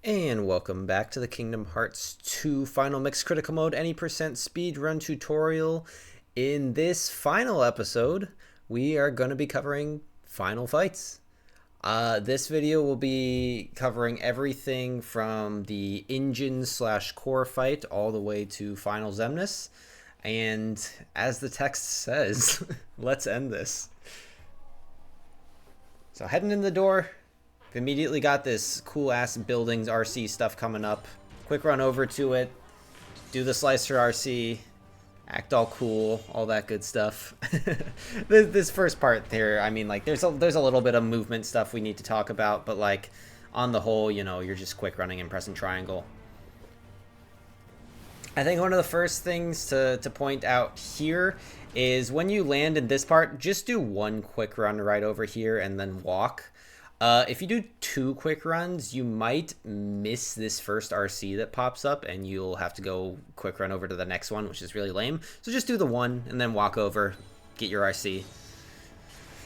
And welcome back to the Kingdom Hearts 2 Final Mix Critical Mode Any Percent Speedrun tutorial. In this final episode, we are going to be covering final fights. This video will be covering everything from the engine/core fight all the way to final Xemnas. And as the text says, let's end this. So heading in the door. Immediately got this cool ass buildings RC stuff coming up. Quick run over to it, do the slicer RC, act all cool, all that good stuff. This first part there, I mean, like there's a little bit of movement stuff we need to talk about, but like on the whole, you know, you're just quick running and pressing triangle. I think one of the first things to point out here is when you land in this part, just do one quick run right over here and then walk. If you do two quick runs, you might miss this first RC that pops up, and you'll have to go quick run over to the next one, which is really lame. So just do the one, and then walk over, get your RC.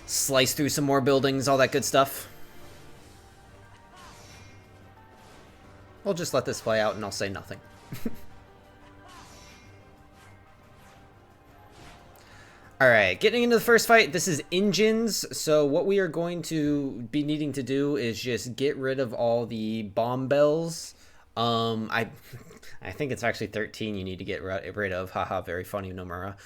Slice through some more buildings, all that good stuff. We'll just let this play out, and I'll say nothing. Alright, getting into the first fight, this is engines, so what we are going to be needing to do is just get rid of all the bomb bells. I think it's actually 13 you need to get rid of, haha, very funny, Nomura.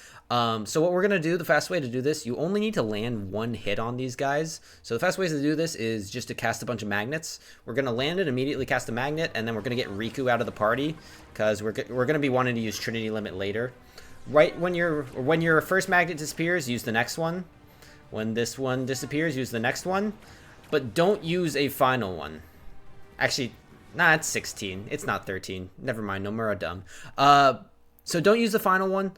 So what we're going to do, the fast way to do this, you only need to land one hit on these guys. So the fast way to do this is just to cast a bunch of magnets. We're going to land it, immediately cast a magnet, and then we're going to get Riku out of the party, because we're going to be wanting to use Trinity Limit later. Right when your first magnet disappears, use the next one. When this one disappears, use the next one. But don't use a final one. Actually, nah, it's 16. It's not 13. Never mind, Nomura dumb. So don't use the final one.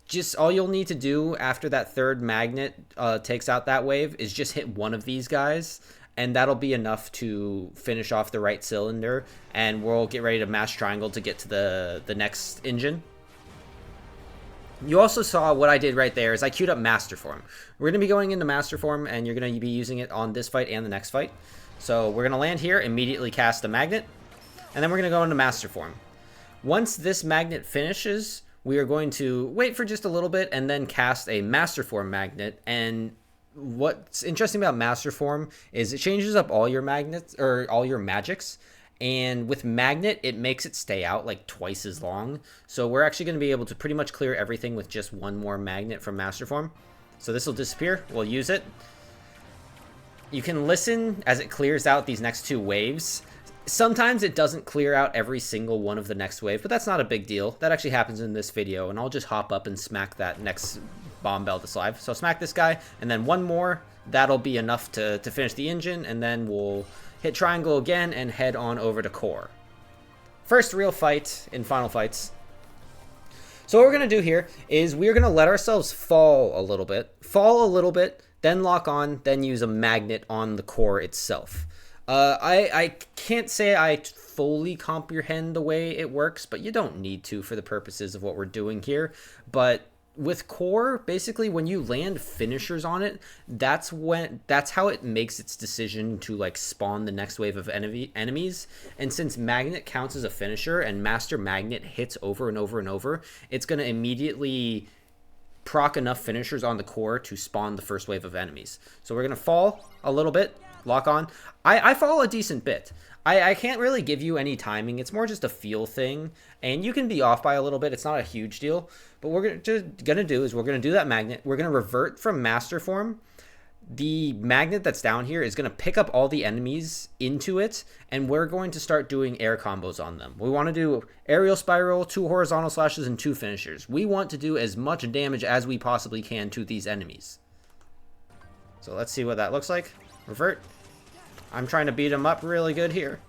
Just all you'll need to do after that third magnet takes out that wave is just hit one of these guys. And that'll be enough to finish off the right cylinder. And we'll get ready to mash triangle to get to the next engine. You also saw what I did right there is I queued up Master Form. We're going to be going into Master Form, and you're going to be using it on this fight and the next fight. So we're going to land here, immediately cast a magnet, and then we're going to go into Master Form. Once this magnet finishes, we are going to wait for just a little bit and then cast a Master Form magnet. And what's interesting about Master Form is it changes up all your magnets, or all your magics. And with magnet, it makes it stay out like twice as long. So we're actually going to be able to pretty much clear everything with just one more magnet from Master Form. So this will disappear. We'll use it. You can listen as it clears out these next two waves. Sometimes it doesn't clear out every single one of the next wave, but that's not a big deal. That actually happens in this video, and I'll just hop up and smack that next bomb bell that's live. So smack this guy, and then one more. That'll be enough to finish the engine, and then we'll hit triangle again and head on over to core. First real fight in final fights. So what we're going to do here is we're going to let ourselves fall a little bit, then lock on, then use a magnet on the core itself. I can't say I fully comprehend the way it works, but you don't need to for the purposes of what we're doing here. But with core, basically when you land finishers on it, that's how it makes its decision to like spawn the next wave of enemies. And since magnet counts as a finisher and master magnet hits over and over and over, it's going to immediately proc enough finishers on the core to spawn the first wave of enemies. So we're going to fall a little bit, lock on. I fall a decent bit. I can't really give you any timing. It's more just a feel thing, and you can be off by a little bit. It's not a huge deal. But what we're gonna do is we're gonna do that magnet. We're gonna revert from Master Form. The magnet that's down here is gonna pick up all the enemies into it, and we're going to start doing air combos on them. We want to do aerial spiral, 2 horizontal slashes, and 2 finishers. We want to do as much damage as we possibly can to these enemies. So let's see what that looks like. Revert. I'm trying to beat him up really good here.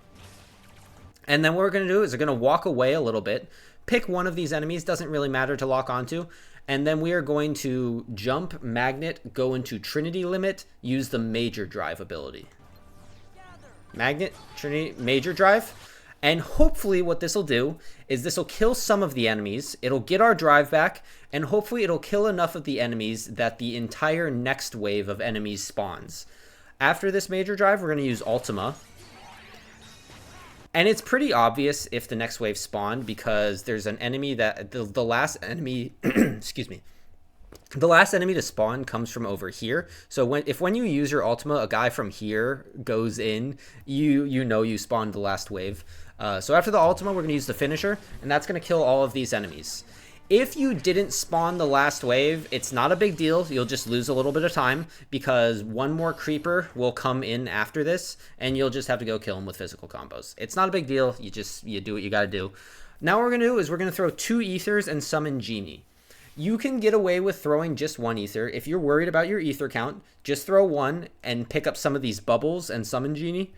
And then what we're going to do is we're going to walk away a little bit. Pick one of these enemies. Doesn't really matter to lock onto. And then we are going to jump, magnet, go into Trinity Limit, use the Major Drive ability. Magnet, Trinity, Major Drive. And hopefully what this will do is this will kill some of the enemies. It'll get our drive back. And hopefully it'll kill enough of the enemies that the entire next wave of enemies spawns. After this major drive, we're going to use Ultima. And it's pretty obvious if the next wave spawned, because there's an enemy that the last enemy excuse me, the last enemy to spawn comes from over here. So when you use your ultima, a guy from here goes in, you know you spawned the last wave. So after the ultima, we're going to use the finisher, and that's going to kill all of these enemies. If you didn't spawn the last wave, it's not a big deal. You'll just lose a little bit of time, because one more creeper will come in after this, and you'll just have to go kill him with physical combos. It's not a big deal. You do what you got to do. Now what we're going to do is we're going to throw 2 ethers and summon Genie. You can get away with throwing just 1 ether. If you're worried about your ether count, just throw 1 and pick up some of these bubbles and summon Genie.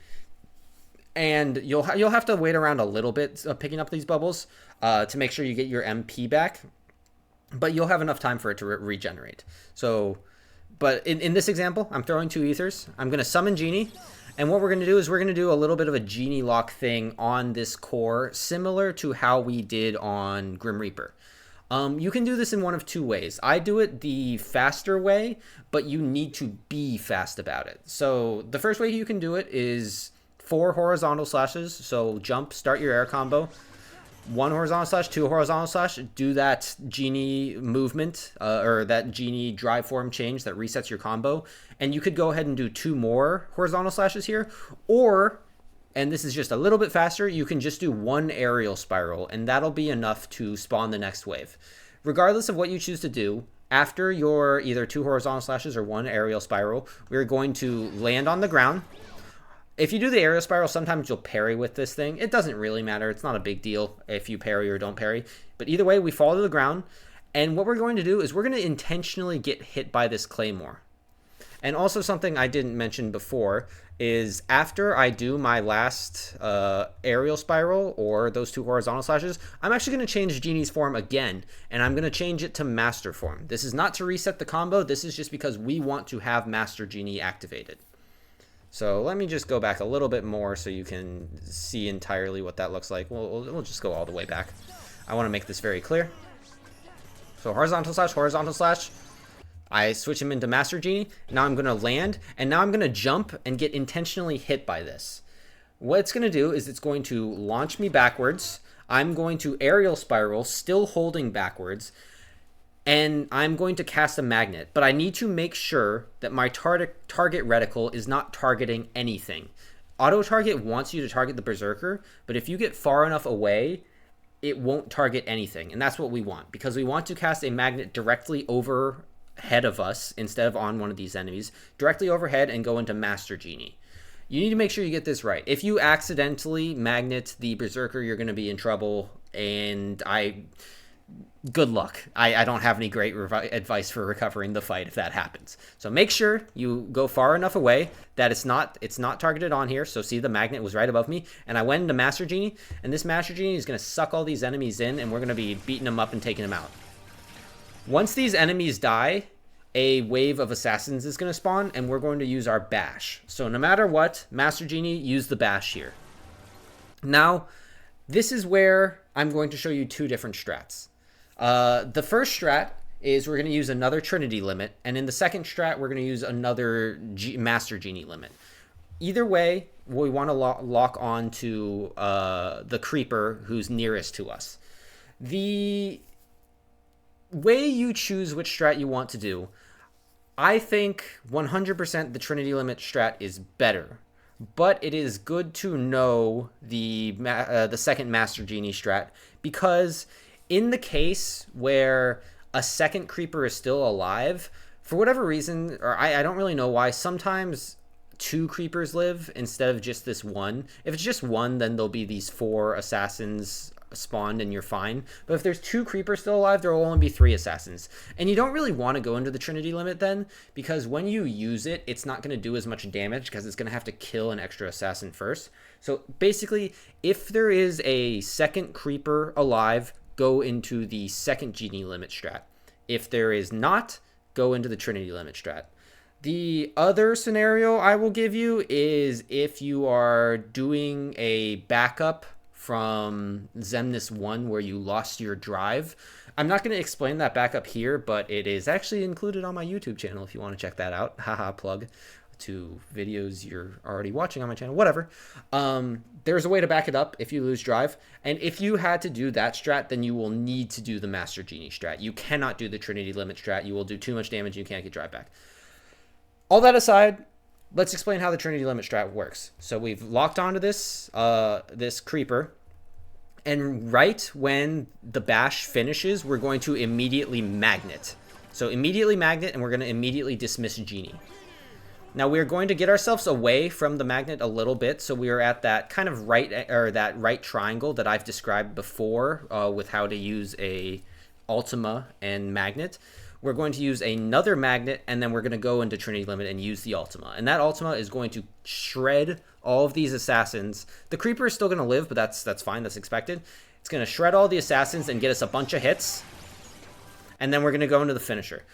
And you'll have to wait around a little bit of picking up these bubbles to make sure you get your MP back. But you'll have enough time for it to regenerate. So, but in this example, I'm throwing 2 ethers. I'm going to summon Genie. And what we're going to do is we're going to do a little bit of a Genie lock thing on this core, similar to how we did on Grim Reaper. You can do this in one of 2 ways. I do it the faster way, but you need to be fast about it. So the first way you can do it is 4 horizontal slashes. So jump, start your air combo. 1 horizontal slash, 2 horizontal slash, do that Genie movement, or that Genie drive form change that resets your combo. And you could go ahead and do 2 more horizontal slashes here, or, and this is just a little bit faster, you can just do 1 aerial spiral, and that'll be enough to spawn the next wave. Regardless of what you choose to do, after your either 2 horizontal slashes or 1 aerial spiral, we're going to land on the ground. If you do the aerial spiral, sometimes you'll parry with this thing. It doesn't really matter. It's not a big deal if you parry or don't parry. But either way, we fall to the ground. And what we're going to do is we're going to intentionally get hit by this claymore. And also something I didn't mention before is after I do my last aerial spiral or those 2 horizontal slashes, I'm actually going to change Genie's form again. And I'm going to change it to Master form. This is not to reset the combo. This is just because we want to have Master Genie activated. So let me just go back a little bit more so you can see entirely what that looks like. We'll just go all the way back. I want to make this very clear. So horizontal slash. I switch him into Master Genie. Now I'm going to land, and now I'm going to jump and get intentionally hit by this. What it's going to do is it's going to launch me backwards. I'm going to aerial spiral, still holding backwards. And I'm going to cast a magnet, but I need to make sure that my target reticle is not targeting anything. Auto target wants you to target the berserker, but if you get far enough away, it won't target anything. And that's what we want, because we want to cast a magnet directly overhead of us instead of on one of these enemies, directly overhead, and go into Master Genie. You need to make sure you get this right. If you accidentally magnet the berserker, you're going to be in trouble, and good luck. I don't have any great advice for recovering the fight if that happens. So make sure you go far enough away that it's not targeted on here. So see, the magnet was right above me, and I went into Master Genie, and this Master Genie is going to suck all these enemies in, and we're going to be beating them up and taking them out. Once these enemies die, a wave of assassins is going to spawn, and we're going to use our bash. So no matter what, Master Genie, use the bash here. Now, this is where I'm going to show you 2 different strats. The first strat is we're going to use another Trinity limit, and in the second strat, we're going to use another Master Genie limit. Either way, we want to lock on to the creeper who's nearest to us. The way you choose which strat you want to do, I think 100% the Trinity limit strat is better, but it is good to know the second Master Genie strat, because in the case where a second creeper is still alive, for whatever reason, or I don't really know why, sometimes 2 creepers live instead of just this 1. If it's just 1, then there'll be these 4 assassins spawned and you're fine. But if there's 2 creepers still alive, there will only be 3 assassins. And you don't really want to go into the Trinity limit then, because when you use it, it's not going to do as much damage because it's going to have to kill an extra assassin first. So basically, if there is a second creeper alive, go into the second Genie limit strat. If there is not, go into the Trinity limit strat. The other scenario I will give you is if you are doing a backup from Xemnas 1 where you lost your drive. I'm not going to explain that backup here, but it is actually included on my YouTube channel if you want to check that out. Haha, plug. to videos you're already watching on my channel, whatever. There's a way to back it up if you lose drive. And if you had to do that strat, then you will need to do the Master Genie strat. You cannot do the Trinity limit strat. You will do too much damage. You can't get drive back. All that aside, let's explain how the Trinity limit strat works. So we've locked onto this, this creeper. And right when the bash finishes, we're going to immediately magnet. So immediately magnet, and we're going to immediately dismiss Genie. Now we're going to get ourselves away from the magnet a little bit, so we are at that kind of right triangle that I've described before with how to use a Ultima and magnet. We're going to use another magnet, and then we're going to go into Trinity limit and use the Ultima. And that Ultima is going to shred all of these assassins. The creeper is still going to live, but that's fine. That's expected. It's going to shred all the assassins and get us a bunch of hits. And then we're going to go into the finisher.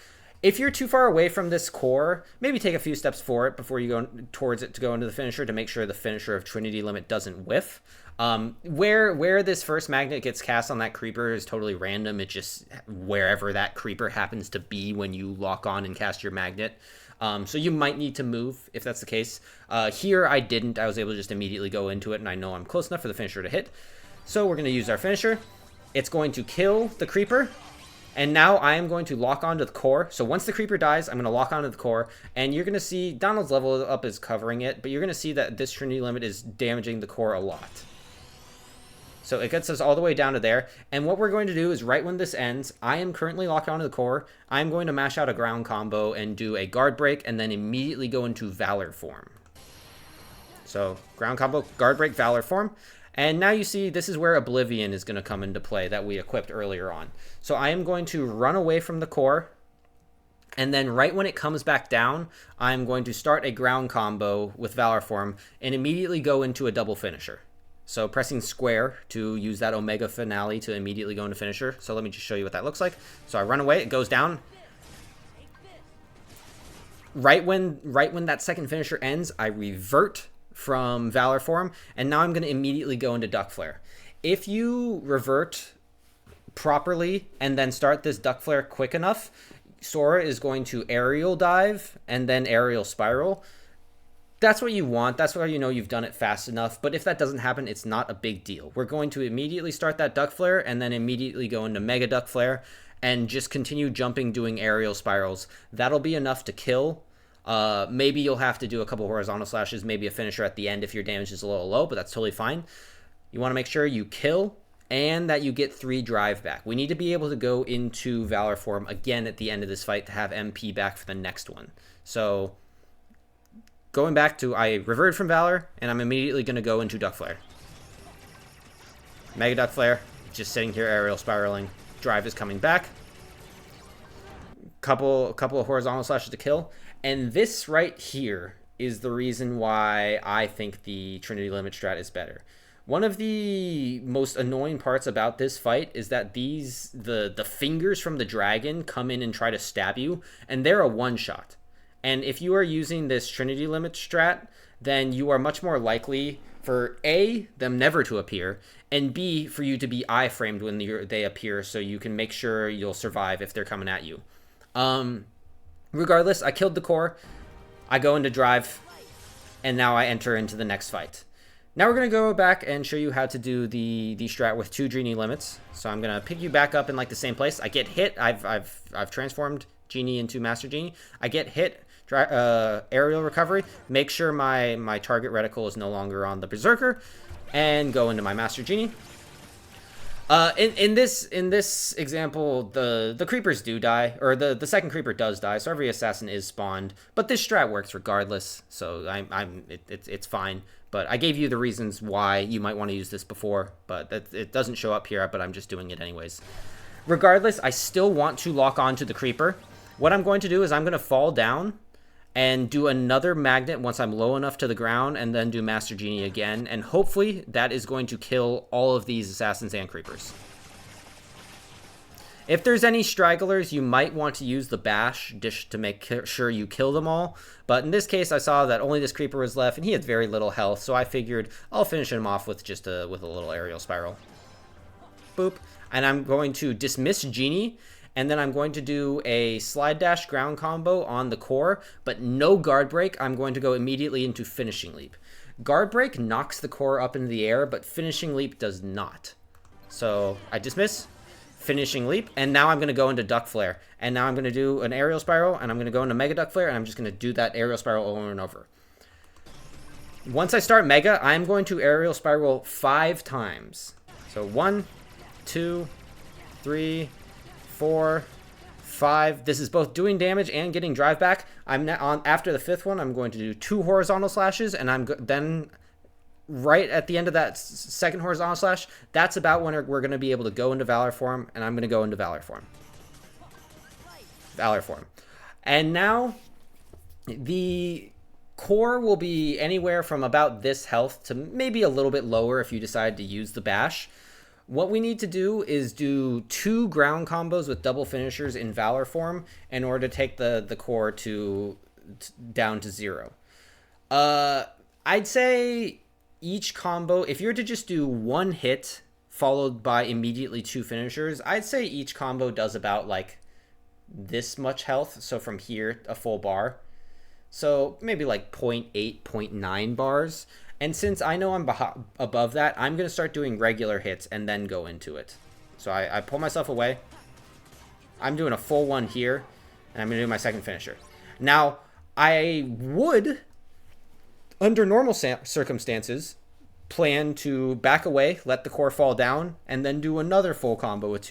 If you're too far away from this core, maybe take a few steps for it before you go towards it to go into the finisher to make sure the finisher of Trinity limit doesn't whiff. Where this first magnet gets cast on that creeper is totally random. It's just wherever that creeper happens to be when you lock on and cast your magnet. So you might need to move if that's the case. Here I didn't. I was able to just immediately go into it, and I know I'm close enough for the finisher to hit. So we're going to use our finisher. It's going to kill the creeper. And now I am going to lock onto the core. So once the creeper dies, I'm going to lock onto the core. And you're going to see Donald's level up is covering it, but you're going to see that this Trinity limit is damaging the core a lot. So it gets us all the way down to there. And what we're going to do is right when this ends, I am currently locked onto the core. I'm going to mash out a ground combo and do a guard break and then immediately go into Valor form. So ground combo, guard break, Valor form. And now you see this is where Oblivion is going to come into play that we equipped earlier on. So I am going to run away from the core. And then right when it comes back down, I'm going to start a ground combo with Valor form and immediately go into a double finisher. So pressing square to use that Omega finale to immediately go into finisher. So let me just show you what that looks like. So I run away, it goes down. Right when that second finisher ends, I revert from Valor form, and now I'm going to immediately go into Duck Flare. If you revert properly and then start this Duck Flare quick enough, Sora is going to aerial dive and then aerial spiral. That's what you want. That's why you know you've done it fast enough. But if that doesn't happen, it's not a big deal. We're going to immediately start that Duck Flare and then immediately go into Mega Duck Flare and just continue jumping, doing aerial spirals. That'll be enough to kill. Maybe you'll have to do a couple horizontal slashes, maybe a finisher at the end if your damage is a little low, but that's totally fine. You want to make sure you kill and that you get 3 drive back. We need to be able to go into Valor form again at the end of this fight to have MP back for the next one. So going back to, I reverted from Valor, and I'm immediately going to go into Duck Flare. Mega Duck Flare, just sitting here aerial spiraling. Drive is coming back. Couple of horizontal slashes to kill. And this right here is the reason why I think the Trinity limit strat is better. One of the most annoying parts about this fight is that the fingers from the dragon come in and try to stab you, and they're a one-shot. And if you are using this Trinity limit strat, then you are much more likely for A, them never to appear, and B, for you to be iframed when they appear so you can make sure you'll survive if they're coming at you. Regardless, I killed the core, I go into drive, and now I enter into the next fight. Now we're going to go back and show you how to do the strat with 2 Genie limits. So I'm going to pick you back up in like the same place. I get hit, I've transformed Genie into Master Genie. I get hit, aerial recovery, make sure my target reticle is no longer on the Berserker, and go into my Master Genie. In this example, the creepers do die, or the second creeper does die, so every assassin is spawned. But this strat works regardless, so it's fine. But I gave you the reasons why you might want to use this before, but it doesn't show up here. But I'm just doing it anyways. Regardless, I still want to lock on to the creeper. What I'm going to do is I'm going to fall down and do another magnet once I'm low enough to the ground, and then do Master Genie again, and hopefully that is going to kill all of these assassins and creepers. If there's any stragglers, you might want to use the bash dish to make sure you kill them all, but in this case I saw that only this creeper was left, and he had very little health, so I figured I'll finish him off with just with a little aerial spiral. Boop. And I'm going to dismiss Genie, and then I'm going to do a slide dash ground combo on the core, but no guard break. I'm going to go immediately into finishing leap. Guard break knocks the core up into the air, but finishing leap does not. So I dismiss, finishing leap, and now I'm going to go into duck flare. And now I'm going to do an aerial spiral, and I'm going to go into mega duck flare, and I'm just going to do that aerial spiral over and over. Once I start mega, I'm going to aerial spiral 5 times. So 1, 2, 3, 4, 5. This is both doing damage and getting drive back. I'm now on after the 5th one. I'm going to do 2 horizontal slashes, and then right at the end of that 2nd horizontal slash, that's about when we're going to be able to go into Valor form, and I'm going to go into Valor form. Valor form. And now the core will be anywhere from about this health to maybe a little bit lower if you decide to use the bash. What we need to do is do 2 ground combos with double finishers in Valor form in order to take the core down to 0. I'd say each combo, if you were to just do 1 hit followed by immediately 2 finishers, I'd say each combo does about like this much health. So from here, a full bar. So maybe like 0.8, 0.9 bars. And since I know I'm above that, I'm going to start doing regular hits and then go into it. So I pull myself away. I'm doing a full one here, and I'm going to do my 2nd finisher. Now, I would, under normal circumstances, plan to back away, let the core fall down, and then do another full combo with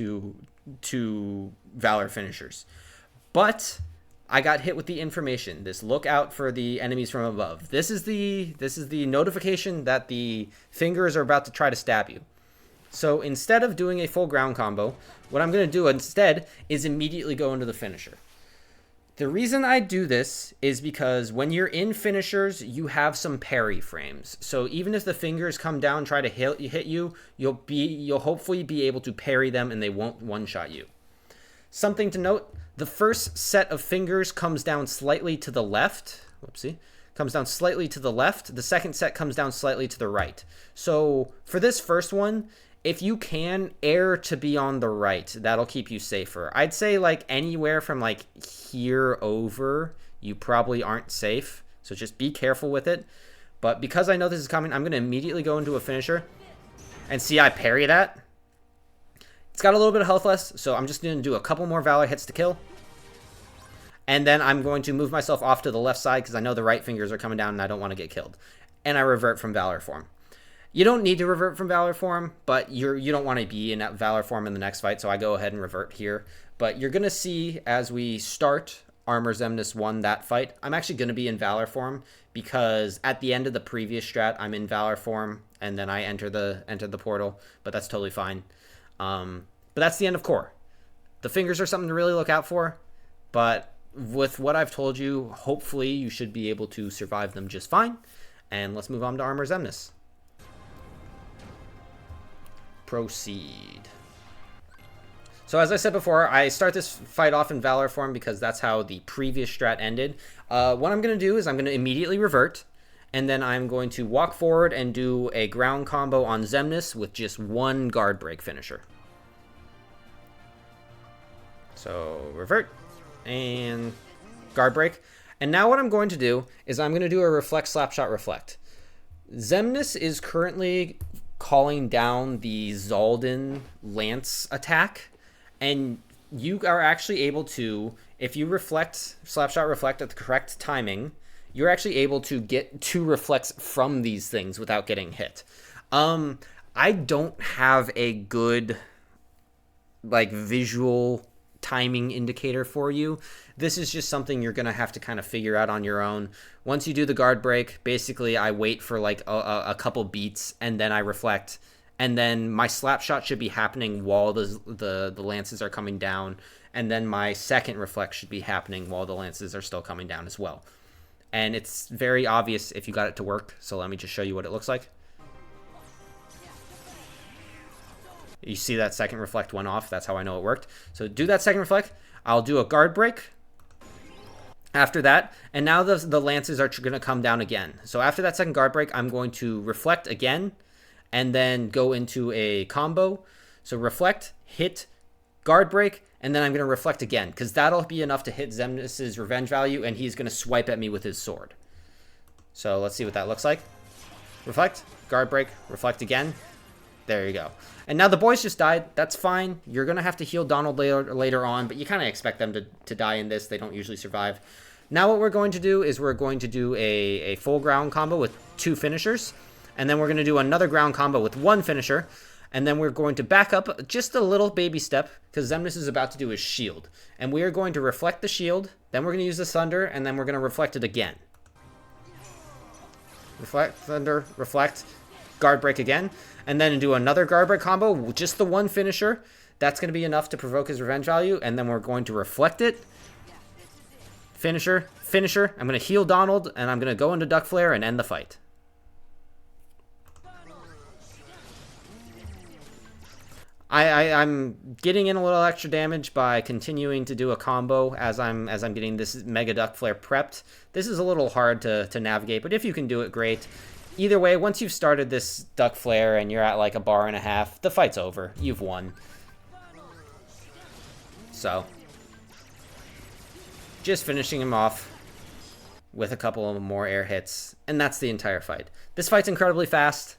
two Valor finishers. But I got hit with the information. This look out for the enemies from above. This is the notification that the fingers are about to try to stab you. So instead of doing a full ground combo, what I'm going to do instead is immediately go into the finisher. The reason I do this is because when you're in finishers, you have some parry frames. So even if the fingers come down and try to hit you, you'll hopefully be able to parry them and they won't one-shot you. Something to note, the first set of fingers comes down slightly to the left. Whoopsie. Comes down slightly to the left. The second set comes down slightly to the right. So for this first one, if you can, air to be on the right. That'll keep you safer. I'd say like anywhere from like here over, you probably aren't safe. So just be careful with it. But because I know this is coming, I'm going to immediately go into a finisher. And see, I parry that. It's got a little bit of health less, so I'm just going to do a couple more Valor hits to kill. And then I'm going to move myself off to the left side because I know the right fingers are coming down and I don't want to get killed. And I revert from Valor form. You don't need to revert from Valor form, but you don't want to be in that Valor form in the next fight, so I go ahead and revert here. But you're going to see as we start Armor Xemnas 1 that fight, I'm actually going to be in Valor form because at the end of the previous strat, I'm in Valor form and then I enter the portal, but that's totally fine. But that's the end of core. The fingers are something to really look out for, but with what I've told you, hopefully you should be able to survive them just fine. And let's move on to Armor Xemnas. Proceed. So as I said before, I start this fight off in Valor form because that's how the previous strat ended. What I'm going to do is I'm going to immediately revert, and then I'm going to walk forward and do a ground combo on Xemnas with just 1 guard break finisher. So revert and guard break. And now what I'm going to do is I'm going to do a reflect slapshot reflect. Xemnas is currently calling down the Zaldin Lance attack, and you are actually able to, if you reflect slapshot reflect at the correct timing, you're actually able to get 2 reflects from these things without getting hit. I don't have a good like visual timing indicator for you. This is just something you're gonna have to kind of figure out on your own. Once you do the guard break, basically I wait for like a couple beats and then I reflect, and then my slap shot should be happening while the lances are coming down, and then my second reflect should be happening while the lances are still coming down as well. And it's very obvious if you got it to work, so let me just show you what it looks like. You see that second reflect went off. That's how I know it worked. So do that second reflect. I'll do a guard break after that. And now the lances are going to come down again. So after that second guard break, I'm going to reflect again and then go into a combo. So reflect, hit, guard break, and then I'm going to reflect again, because that'll be enough to hit Xemnas' revenge value, and he's going to swipe at me with his sword. So let's see what that looks like. Reflect, guard break, reflect again. There you go. And now the boys just died. That's fine. You're going to have to heal Donald later on, but you kind of expect them to die in this. They don't usually survive. Now what we're going to do is we're going to do a full ground combo with 2 finishers. And then we're going to do another ground combo with 1 finisher. And then we're going to back up just a little baby step, because Xemnas is about to do his shield. And we are going to reflect the shield. Then we're going to use the thunder, and then we're going to reflect it again. Reflect, thunder, reflect, guard break again. And then do another guard break combo, just the 1 finisher. That's going to be enough to provoke his revenge value. And then we're going to reflect it. Finisher, finisher. I'm going to heal Donald, and I'm going to go into Duck Flare and end the fight. I'm getting in a little extra damage by continuing to do a combo as I'm getting this Mega Duck Flare prepped. This is a little hard to navigate, but if you can do it, great. Either way, once you've started this Duck Flare and you're at like a bar and a half, the fight's over. You've won. So, just finishing him off with a couple of more air hits, and that's the entire fight. This fight's incredibly fast.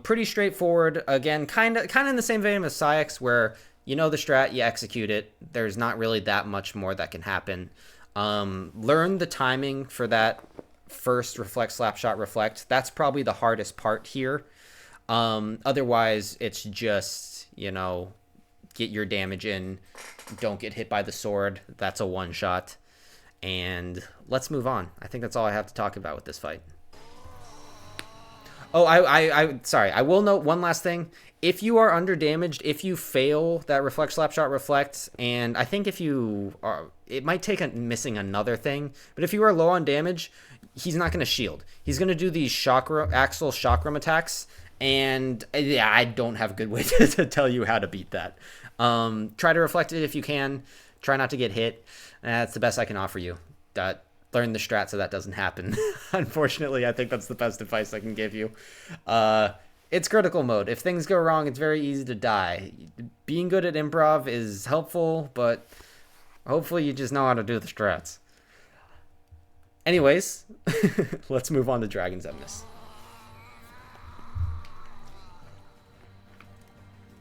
Pretty straightforward. Again, kind of in the same vein as Psyx, where you know the strat, you execute it. There's not really that much more that can happen. Learn the timing for that first reflect, slap shot, reflect. That's probably the hardest part here. Otherwise, it's just, you know, get your damage in. Don't get hit by the sword. That's a one shot. And let's move on. I think that's all I have to talk about with this fight. Oh, sorry. I will note one last thing. If you are under damaged, if you fail that reflect, slap shot, reflect, and I think if you are, it might take missing another thing, but if you are low on damage, he's not going to shield. He's going to do these Axel chakram attacks, and yeah, I don't have a good way to tell you how to beat that. Try to reflect it if you can. Try not to get hit. That's the best I can offer you. Learn the strat so that doesn't happen. Unfortunately, I think that's the best advice I can give you. It's critical mode. If things go wrong, it's very easy to die. Being good at improv is helpful, but hopefully you just know how to do the strats. Anyways, let's move on to Dragon Xemnas.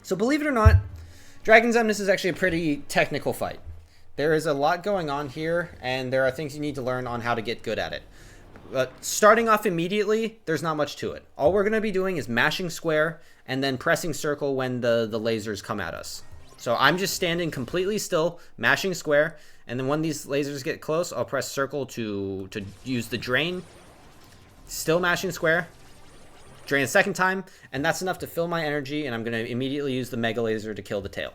So believe it or not, Dragon Xemnas is actually a pretty technical fight. There is a lot going on here, and there are things you need to learn on how to get good at it. But starting off immediately, there's not much to it. All we're going to be doing is mashing square and then pressing circle when the lasers come at us. So I'm just standing completely still, mashing square, and then when these lasers get close, I'll press circle to use the drain. Still mashing square. Drain a second time, and that's enough to fill my energy, and I'm going to immediately use the Mega Laser to kill the tail.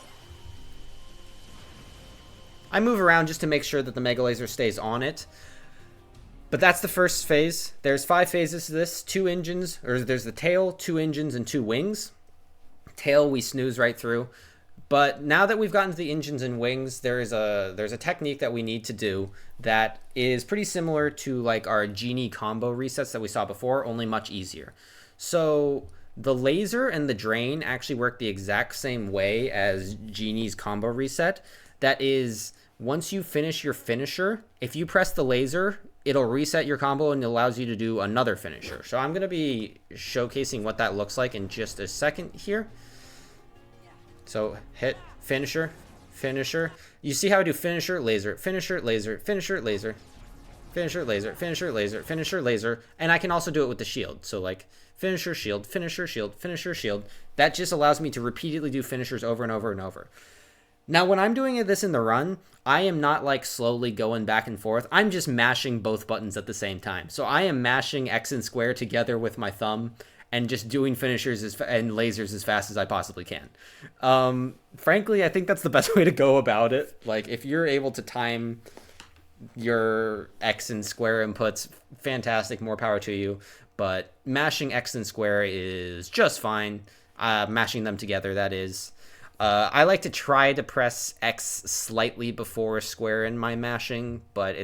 I move around just to make sure that the Mega Laser stays on it. But that's the first phase. There's 5 phases to this. 2 engines, or there's the tail, 2 engines, and 2 wings. Tail we snooze right through. But now that we've gotten to the engines and wings, there's a technique that we need to do that is pretty similar to like our Genie combo resets that we saw before, only much easier. So the laser and the drain actually work the exact same way as Genie's combo reset. That is, once you finish your finisher, if you press the laser, it'll reset your combo and it allows you to do another finisher. So I'm going to be showcasing what that looks like in just a second here. So hit finisher, finisher. You see how I do finisher, laser, finisher, laser, finisher, laser, finisher, laser, finisher, laser, finisher, laser. And I can also do it with the shield. So like finisher, shield, finisher, shield, finisher, shield. That just allows me to repeatedly do finishers over and over and over. Now, when I'm doing this in the run, I am not like slowly going back and forth. I'm just mashing both buttons at the same time. So I am mashing X and square together with my thumb and just doing finishers and lasers as fast as I possibly can. Frankly, I think that's the best way to go about it. Like, if you're able to time your X and square inputs, fantastic, more power to you. But mashing X and square is just fine. Mashing them together, that is. I like to try to press X slightly before square in my mashing, but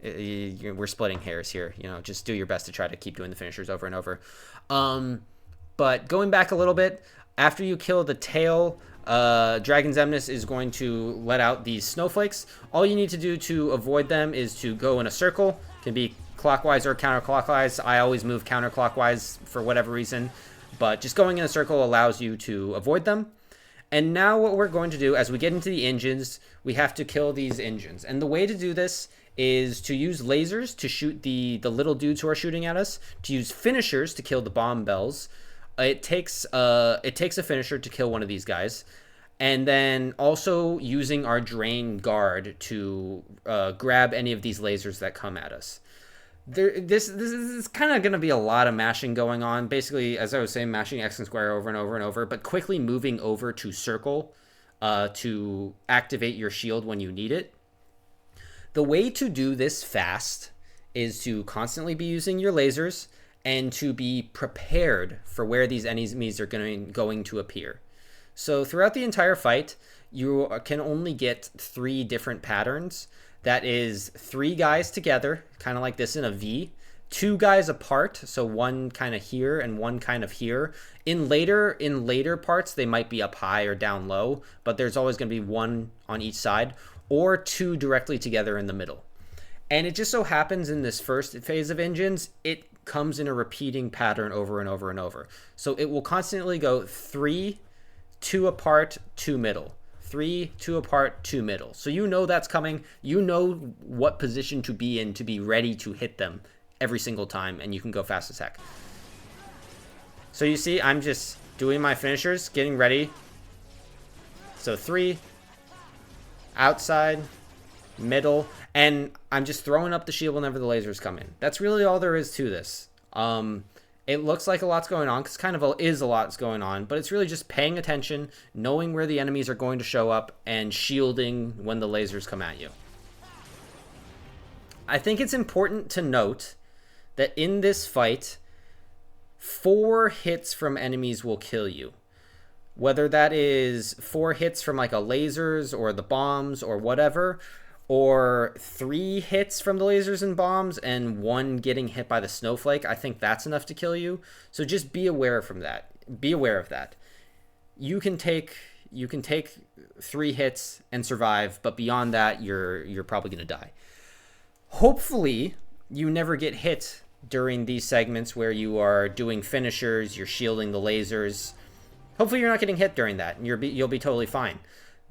we're splitting hairs here. You know, just do your best to try to keep doing the finishers over and over. But going back a little bit, after you kill the tail, Dragon Xemnas is going to let out these snowflakes. All you need to do to avoid them is to go in a circle. It can be clockwise or counterclockwise. I always move counterclockwise for whatever reason, but just going in a circle allows you to avoid them. And now what we're going to do, as we get into the engines, we have to kill these engines. And the way to do this is to use lasers to shoot the little dudes who are shooting at us, to use finishers to kill the bomb bells. It takes a finisher to kill one of these guys, and then also using our drain guard to grab any of these lasers that come at us. This is kind of going to be a lot of mashing going on. Basically, as I was saying, mashing X and square over and over and over, but quickly moving over to circle to activate your shield when you need it. The way to do this fast is to constantly be using your lasers and to be prepared for where these enemies are going to appear. So throughout the entire fight, you can only get 3 different patterns. That is 3 guys together, kind of like this in a V, 2 guys apart, so one kind of here and one kind of here. In later parts, they might be up high or down low, but there's always going to be 1 on each side, or 2 directly together in the middle. And it just so happens in this first phase of engines, it comes in a repeating pattern over and over and over. So it will constantly go 3, 2 apart, 2 middle. 3, 2 apart, 2 middle. So you know that's coming. You know what position to be in to be ready to hit them every single time, and you can go fast as heck. So you see, I'm just doing my finishers, getting ready. So 3, outside, middle, and I'm just throwing up the shield whenever the lasers come in. That's really all there is to this. It looks like a lot's going on, because kind of is a lot's going on, but it's really just paying attention, knowing where the enemies are going to show up, and shielding when the lasers come at you. I think it's important to note that in this fight, 4 hits from enemies will kill you. Whether that is 4 hits from like a lasers or the bombs or whatever, or 3 hits from the lasers and bombs and 1 getting hit by the snowflake, I think that's enough to kill you. So just be aware from that. Be aware of that. You can take 3 hits and survive, but beyond that, you're probably going to die. Hopefully, you never get hit during these segments where you are doing finishers, you're shielding the lasers. Hopefully, you're not getting hit during that, and you'll be totally fine.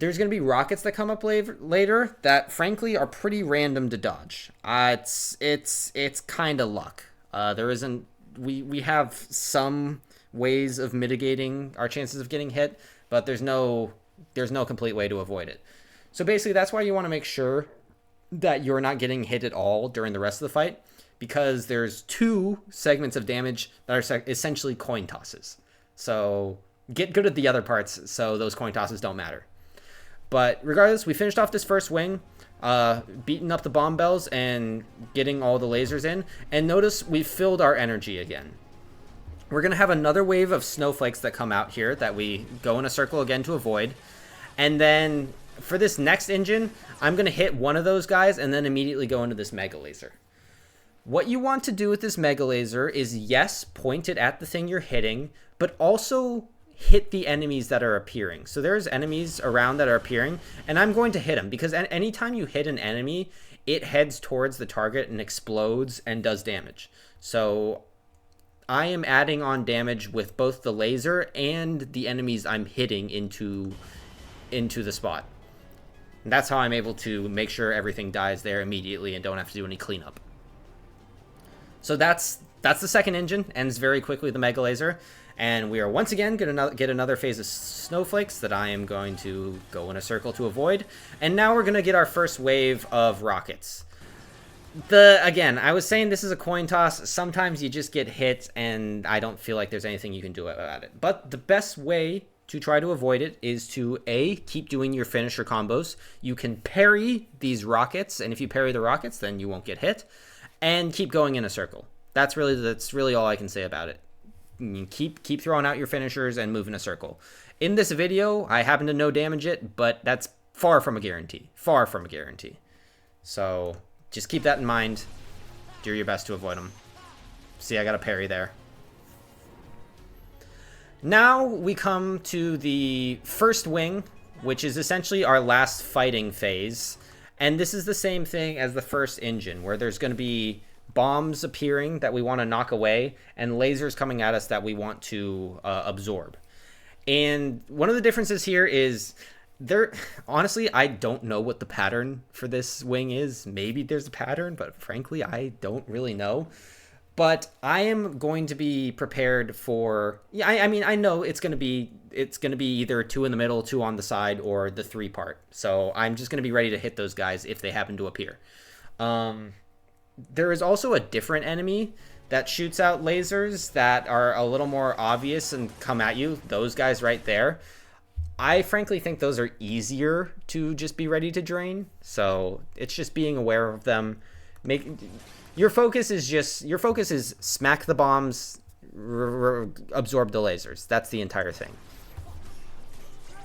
There's going to be rockets that come up later that, frankly, are pretty random to dodge. It's kind of luck. We have some ways of mitigating our chances of getting hit, but there's no complete way to avoid it. So basically, that's why you want to make sure that you're not getting hit at all during the rest of the fight, because there's 2 segments of damage that are essentially coin tosses. So get good at the other parts so those coin tosses don't matter. But regardless, we finished off this first wing, beating up the bomb bells and getting all the lasers in. And notice we filled our energy again. We're going to have another wave of snowflakes that come out here that we go in a circle again to avoid. And then for this next engine, I'm going to hit one of those guys and then immediately go into this mega laser. What you want to do with this mega laser is, yes, point it at the thing you're hitting, but also hit the enemies that are appearing. So there's enemies around that are appearing, and I'm going to hit them, because anytime you hit an enemy, it heads towards the target and explodes and does damage. So I am adding on damage with both the laser and the enemies I'm hitting into the spot. And that's how I'm able to make sure everything dies there immediately and don't have to do any cleanup. So that's the second engine, ends very quickly, the mega laser. And we are once again going to get another phase of snowflakes that I am going to go in a circle to avoid. And now we're going to get our first wave of rockets. Again, I was saying this is a coin toss. Sometimes you just get hit, and I don't feel like there's anything you can do about it. But the best way to try to avoid it is to, A, keep doing your finisher combos. You can parry these rockets, and if you parry the rockets, then you won't get hit. And keep going in a circle. That's really all I can say about it. Keep throwing out your finishers and move in a circle. In this video, I happen to no damage it, but that's far from a guarantee. Far from a guarantee. So just keep that in mind. Do your best to avoid them. See, I got a parry there. Now we come to the first wing, which is essentially our last fighting phase. And this is the same thing as the first engine, where there's going to be bombs appearing that we want to knock away and lasers coming at us that we want to absorb. And one of the differences here is honestly, I don't know what the pattern for this wing is. Maybe there's a pattern, but frankly, I don't really know. But I am going to be prepared for, yeah, I mean, I know it's going to be either 2 in the middle, 2 on the side, or the 3 part. So I'm just going to be ready to hit those guys if they happen to appear. There is also a different enemy that shoots out lasers that are a little more obvious and come at you. Those guys right there. I frankly think those are easier to just be ready to drain. So it's just being aware of them. Your focus is smack the bombs, absorb the lasers. That's the entire thing.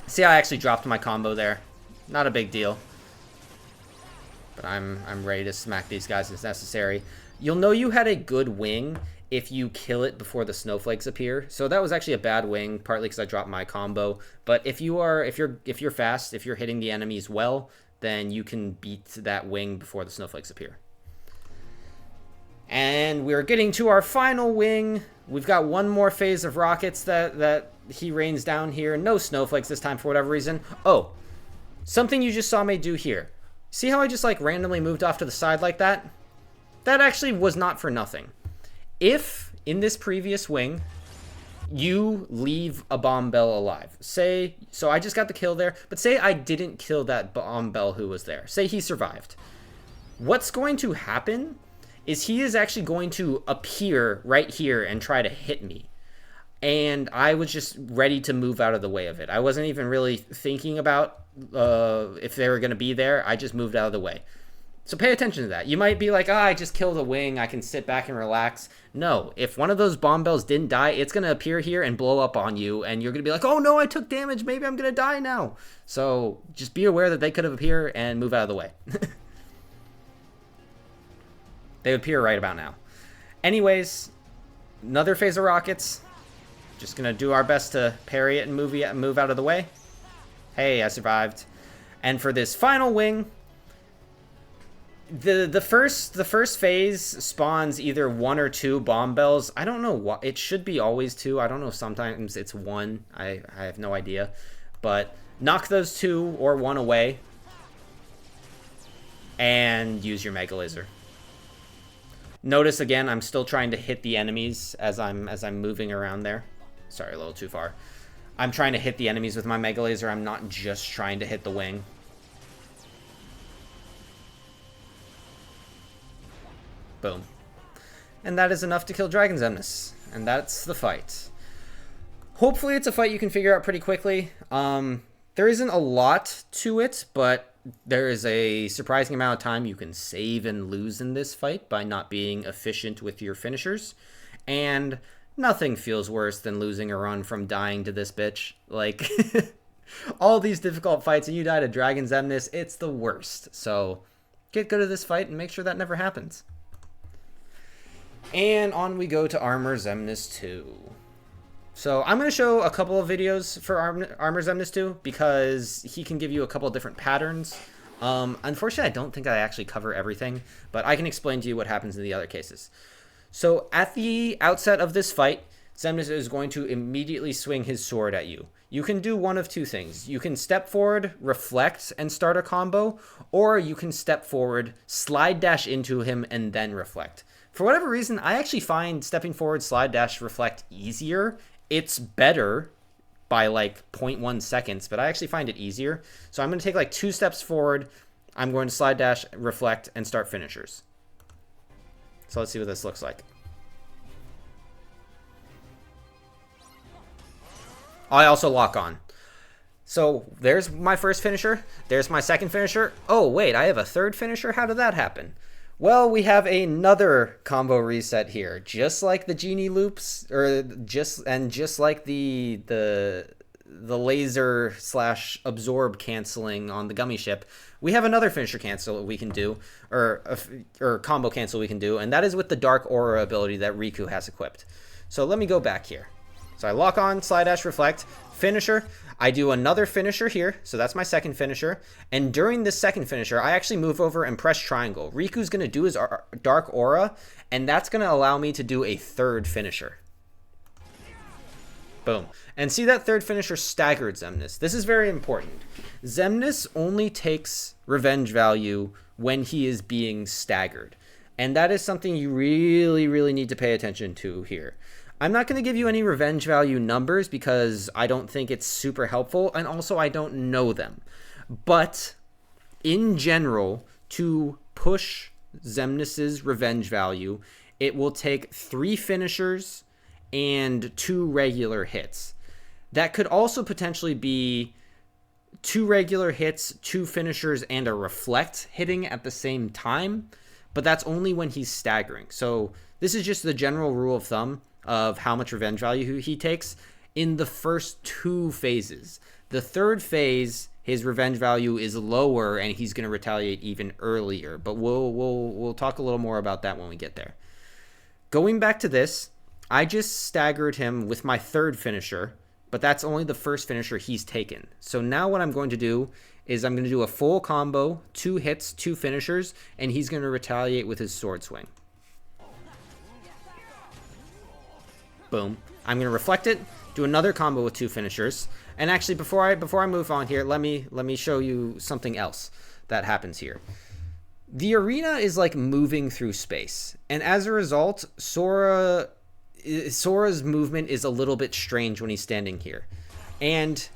See, I actually dropped my combo there. Not a big deal. But I'm ready to smack these guys as necessary. You'll know you had a good wing if you kill it before the snowflakes appear. So that was actually a bad wing, partly because I dropped my combo. But if you're fast, if you're hitting the enemies well, then you can beat that wing before the snowflakes appear. And we're getting to our final wing. We've got one more phase of rockets that he rains down here. No snowflakes this time for whatever reason. Oh, something you just saw me do here. See how I just like randomly moved off to the side like that? That actually was not for nothing. If in this previous wing you leave a bomb bell alive, so I just got the kill there, but say I didn't kill that bomb bell who was there. Say he survived. What's going to happen is he is actually going to appear right here and try to hit me. And I was just ready to move out of the way of it. I wasn't even really thinking about if they were going to be there. I just moved out of the way. So pay attention to that. You might be like, I just killed a wing. I can sit back and relax. No, if one of those bomb bells didn't die, it's going to appear here and blow up on you. And you're going to be like, oh no, I took damage. Maybe I'm going to die now. So just be aware that they could have appeared and move out of the way. They appear right about now. Anyways, another phase of rockets. Just going to do our best to parry it and move out of the way. Hey, I survived. And for this final wing, the first phase spawns either 1 or 2 bomb bells. I don't know what. It should be always 2. I don't know. Sometimes it's 1. I have no idea. But knock those 2 or 1 away. And use your Mega Laser. Notice again, I'm still trying to hit the enemies as I'm moving around there. Sorry, a little too far. I'm trying to hit the enemies with my Mega Laser. I'm not just trying to hit the wing. Boom. And that is enough to kill Dragon Xemnas. And that's the fight. Hopefully it's a fight you can figure out pretty quickly. There isn't a lot to it, but there is a surprising amount of time you can save and lose in this fight by not being efficient with your finishers. And nothing feels worse than losing a run from dying to this bitch. Like, all these difficult fights and you die to Dragon Xemnas, it's the worst. So, get good at this fight and make sure that never happens. And on we go to Armor Xemnas 2. So I'm going to show a couple of videos for Armor Xemnas 2 because he can give you a couple of different patterns. Unfortunately, I don't think I actually cover everything, but I can explain to you what happens in the other cases. So at the outset of this fight, Xemnas is going to immediately swing his sword at you. You can do one of 2 things. You can step forward, reflect, and start a combo, or you can step forward, slide dash into him, and then reflect. For whatever reason, I actually find stepping forward, slide dash, reflect easier. It's better by like 0.1 seconds, but I actually find it easier. So I'm going to take like 2 steps forward. I'm going to slide dash, reflect, and start finishers. So let's see what this looks like. I also lock on. So there's my first finisher. There's my second finisher. Oh, wait, I have a third finisher? How did that happen? Well, we have another combo reset here. Just like the Genie loops, or just like the laser / absorb canceling on the gummy ship, we have another finisher cancel we can do, or combo cancel we can do, and that is with the Dark Aura ability that Riku has equipped. So let me go back here. So I lock on, slide dash, reflect, finisher. I do another finisher here, so that's my second finisher. And during this second finisher, I actually move over and press triangle. Riku's going to do his dark aura, and that's going to allow me to do a third finisher. Boom. And see that third finisher staggered Xemnas. This is very important. Xemnas only takes revenge value when he is being staggered. And that is something you really, really need to pay attention to here. I'm not going to give you any revenge value numbers because I don't think it's super helpful, and also I don't know them. But in general, to push Xemnas's revenge value, it will take 3 finishers and 2 regular hits. That could also potentially be 2 regular hits, 2 finishers, and a reflect hitting at the same time, but that's only when he's staggering. So this is just the general rule of thumb of how much revenge value he takes in the first 2 phases. The third phase, his revenge value is lower and he's going to retaliate even earlier, but we'll talk a little more about that when we get there. Going back to this, I just staggered him with my third finisher, but that's only the first finisher he's taken. So now what I'm going to do is I'm going to do a full combo, 2 hits, 2 finishers, and he's going to retaliate with his sword swing. Boom. I'm going to reflect it, do another combo with 2 finishers. And actually, before I move on here, let me show you something else that happens here. The arena is like moving through space, and as a result, Sora's movement is a little bit strange when he's standing here. And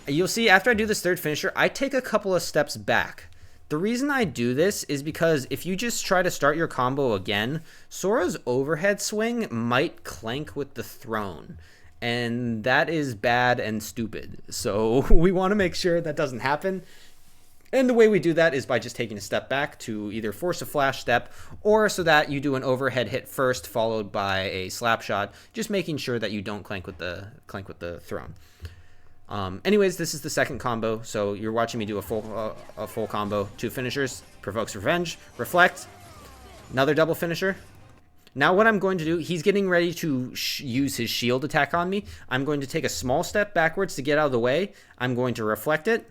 you'll see after I do this third finisher, I take a couple of steps back. The reason I do this is because if you just try to start your combo again, Sora's overhead swing might clank with the throne. And that is bad and stupid. So we want to make sure that doesn't happen. And the way we do that is by just taking a step back to either force a flash step or so that you do an overhead hit first followed by a slap shot, just making sure that you don't clank with the throne. Anyways, this is the second combo, so you're watching me do a full combo, 2 finishers, provokes revenge, reflect, another double finisher. Now what I'm going to do, he's getting ready to use his shield attack on me. I'm going to take a small step backwards to get out of the way. I'm going to reflect it,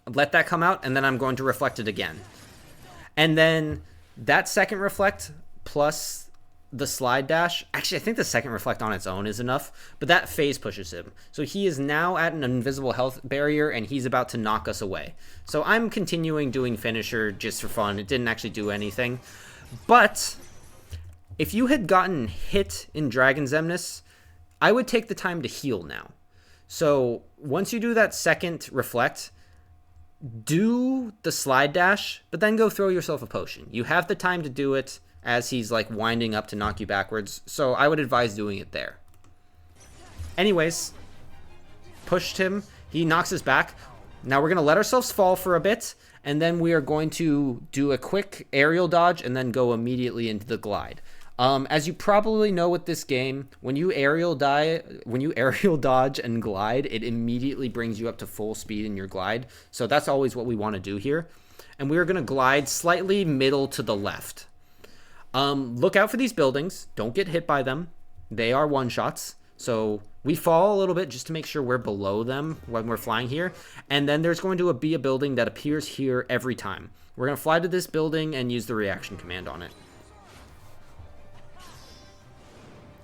let that come out, and then I'm going to reflect it again. And then that second reflect plus the slide dash, actually I think the second reflect on its own is enough, but that phase pushes him. So he is now at an invisible health barrier and he's about to knock us away. So I'm continuing doing finisher just for fun. It didn't actually do anything. But if you had gotten hit in Dragon Xemnas, I would take the time to heal now. So once you do that second reflect, do the slide dash, but then go throw yourself a potion. You have the time to do it as he's like winding up to knock you backwards, so I would advise doing it there. Anyways, pushed him, he knocks us back. Now we're going to let ourselves fall for a bit, and then we are going to do a quick aerial dodge and then go immediately into the glide. As you probably know with this game, when you aerial dodge and glide, it immediately brings you up to full speed in your glide. So that's always what we want to do here. And we are going to glide slightly middle to the left. Look out for these buildings. Don't get hit by them. They are one-shots. So we fall a little bit just to make sure we're below them when we're flying here. And then there's going to be a building that appears here every time. We're going to fly to this building and use the reaction command on it.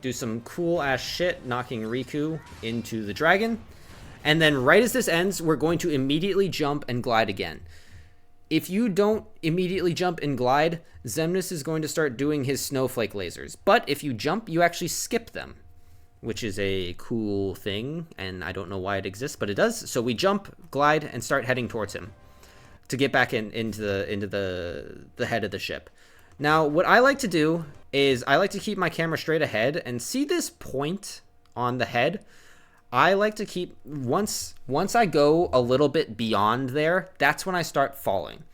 Do some cool-ass shit, knocking Riku into the dragon. And then right as this ends, we're going to immediately jump and glide again. If you don't immediately jump and glide, Xemnas is going to start doing his snowflake lasers. But if you jump, you actually skip them, which is a cool thing, and I don't know why it exists, but it does. So we jump, glide, and start heading towards him to get back into the head of the ship. Now, what I like to do is I like to keep my camera straight ahead, and see this point on the head? I like to keep, once I go a little bit beyond there, that's when I start falling.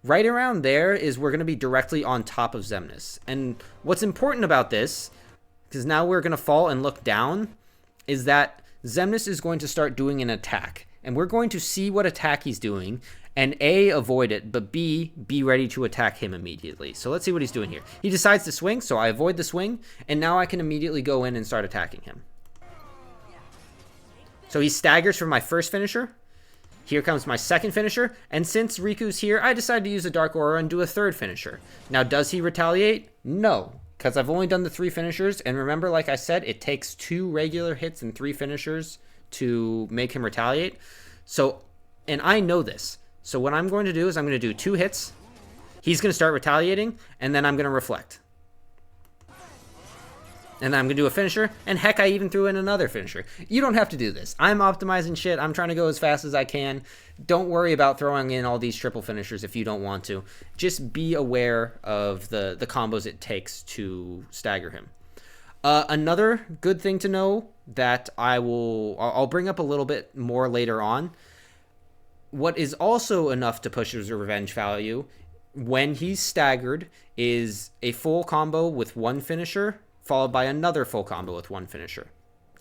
Right around there is we're going to be directly on top of Xemnas. And what's important about this, because now we're going to fall and look down, is that Xemnas is going to start doing an attack. And we're going to see what attack he's doing. And A, avoid it, but B, be ready to attack him immediately. So let's see what he's doing here. He decides to swing, so I avoid the swing, and now I can immediately go in and start attacking him. So he staggers for my first finisher. Here comes my second finisher, and since Riku's here, I decide to use a Dark Aura and do a third finisher. Now, does he retaliate? No, because I've only done the 3 finishers, and remember, like I said, it takes 2 regular hits and 3 finishers to make him retaliate. So, and I know this. So what I'm going to do is I'm going to do 2 hits. He's going to start retaliating, and then I'm going to reflect. And then I'm going to do a finisher, and heck, I even threw in another finisher. You don't have to do this. I'm optimizing shit. I'm trying to go as fast as I can. Don't worry about throwing in all these triple finishers if you don't want to. Just be aware of the combos it takes to stagger him. Another good thing to know that I'll bring up a little bit more later on. What is also enough to push his revenge value when he's staggered is a full combo with 1 finisher followed by another full combo with 1 finisher.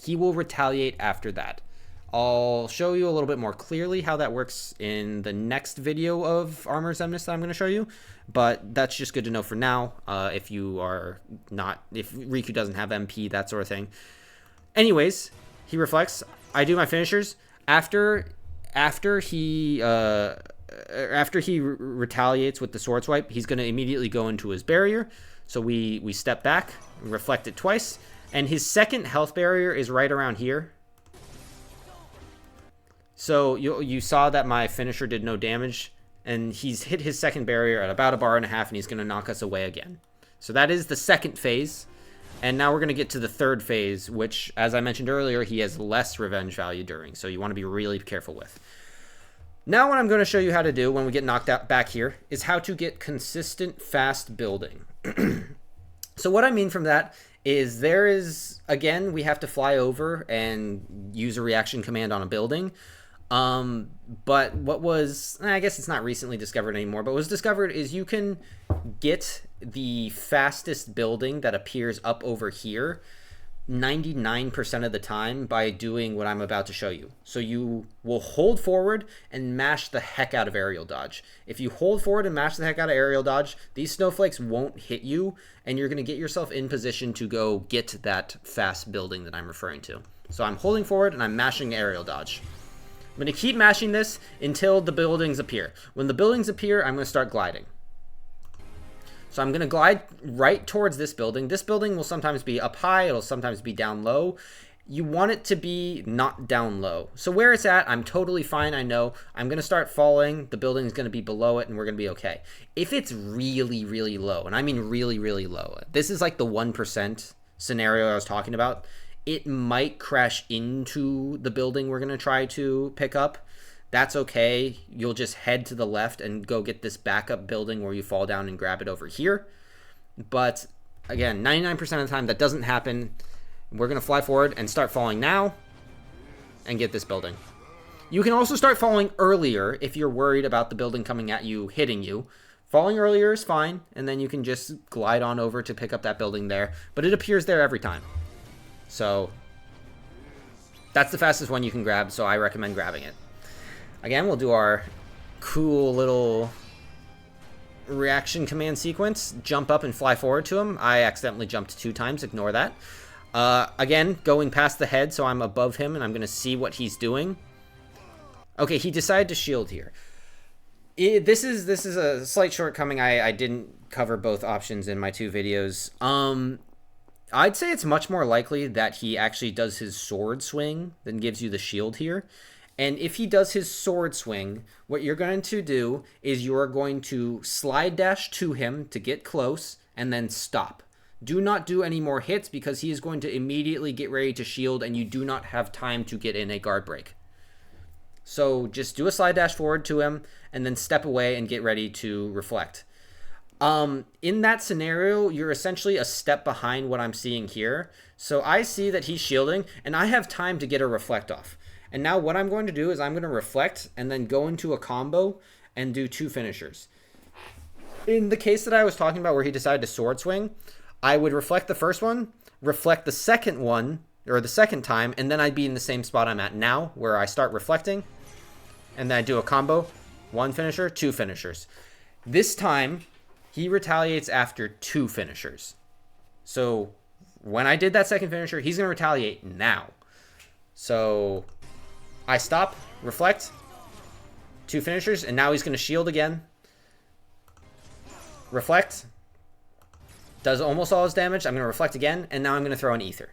He will retaliate after that. I'll show you a little bit more clearly how that works in the next video of Armor Xemnas that I'm going to show you, but that's just good to know for now if Riku doesn't have MP, that sort of thing. Anyways, he reflects. I do my finishers. After he retaliates with the sword swipe, he's going to immediately go into his barrier. So we step back, reflect it twice, and his second health barrier is right around here. So you saw that my finisher did no damage, and he's hit his second barrier at about 1.5 bars, and he's going to knock us away again. So that is the second phase, and now we're going to get to the third phase, which, as I mentioned earlier, he has less revenge value during, so you want to be really careful with. Now what I'm going to show you how to do when we get knocked out back here is how to get consistent fast building. So what I mean from that is again, we have to fly over and use a reaction command on a building. But what was, I guess it's not recently discovered anymore, but what was discovered is you can get the fastest building that appears up over here 99% of the time by doing what I'm about to show you. So you will hold forward and mash the heck out of aerial dodge. If you hold forward and mash the heck out of aerial dodge, these snowflakes won't hit you, and you're going to get yourself in position to go get that fast building that I'm referring to. So I'm holding forward and I'm mashing aerial dodge. I'm going to keep mashing this until the buildings appear. When the buildings appear, I'm going to start gliding. So I'm going to glide right towards this building. This building will sometimes be up high. It'll sometimes be down low. You want it to be not down low. So where it's at, I'm totally fine. I know I'm going to start falling. The building is going to be below it, and we're going to be okay. If it's really, really low, and I mean really, really low, this is like the 1% scenario I was talking about. It might crash into the building we're going to try to pick up. That's okay. You'll just head to the left and go get this backup building where you fall down and grab it over here. But again, 99% of the time that doesn't happen. We're going to fly forward and start falling now and get this building. You can also start falling earlier if you're worried about the building coming at you, hitting you. Falling earlier is fine, and then you can just glide on over to pick up that building there. But it appears there every time. So that's the fastest one you can grab, so I recommend grabbing it. Again, we'll do our cool little reaction command sequence. Jump up and fly forward to him. I accidentally jumped 2 times. Ignore that. Again, going past the head, so I'm above him, and I'm going to see what he's doing. Okay, he decided to shield here. This is a slight shortcoming. I didn't cover both options in my 2 videos. I'd say it's much more likely that he actually does his sword swing than gives you the shield here. And if he does his sword swing, what you're going to do is you're going to slide dash to him to get close and then stop. Do not do any more hits because he is going to immediately get ready to shield and you do not have time to get in a guard break. So just do a slide dash forward to him and then step away and get ready to reflect. In that scenario, you're essentially a step behind what I'm seeing here. So I see that he's shielding and I have time to get a reflect off. And now what I'm going to do is I'm going to reflect and then go into a combo and do 2 finishers. In the case that I was talking about where he decided to sword swing, I would reflect the first one, reflect the second one, or the second time, and then I'd be in the same spot I'm at now, where I start reflecting, and then I do a combo, One finisher, two finishers. This time, he retaliates after two finishers. So when I did that second finisher, he's going to retaliate now. So I stop, reflect, two finishers, and now he's going to shield again. Reflect. Does almost all his damage. I'm going to reflect again, and now I'm going to throw an ether.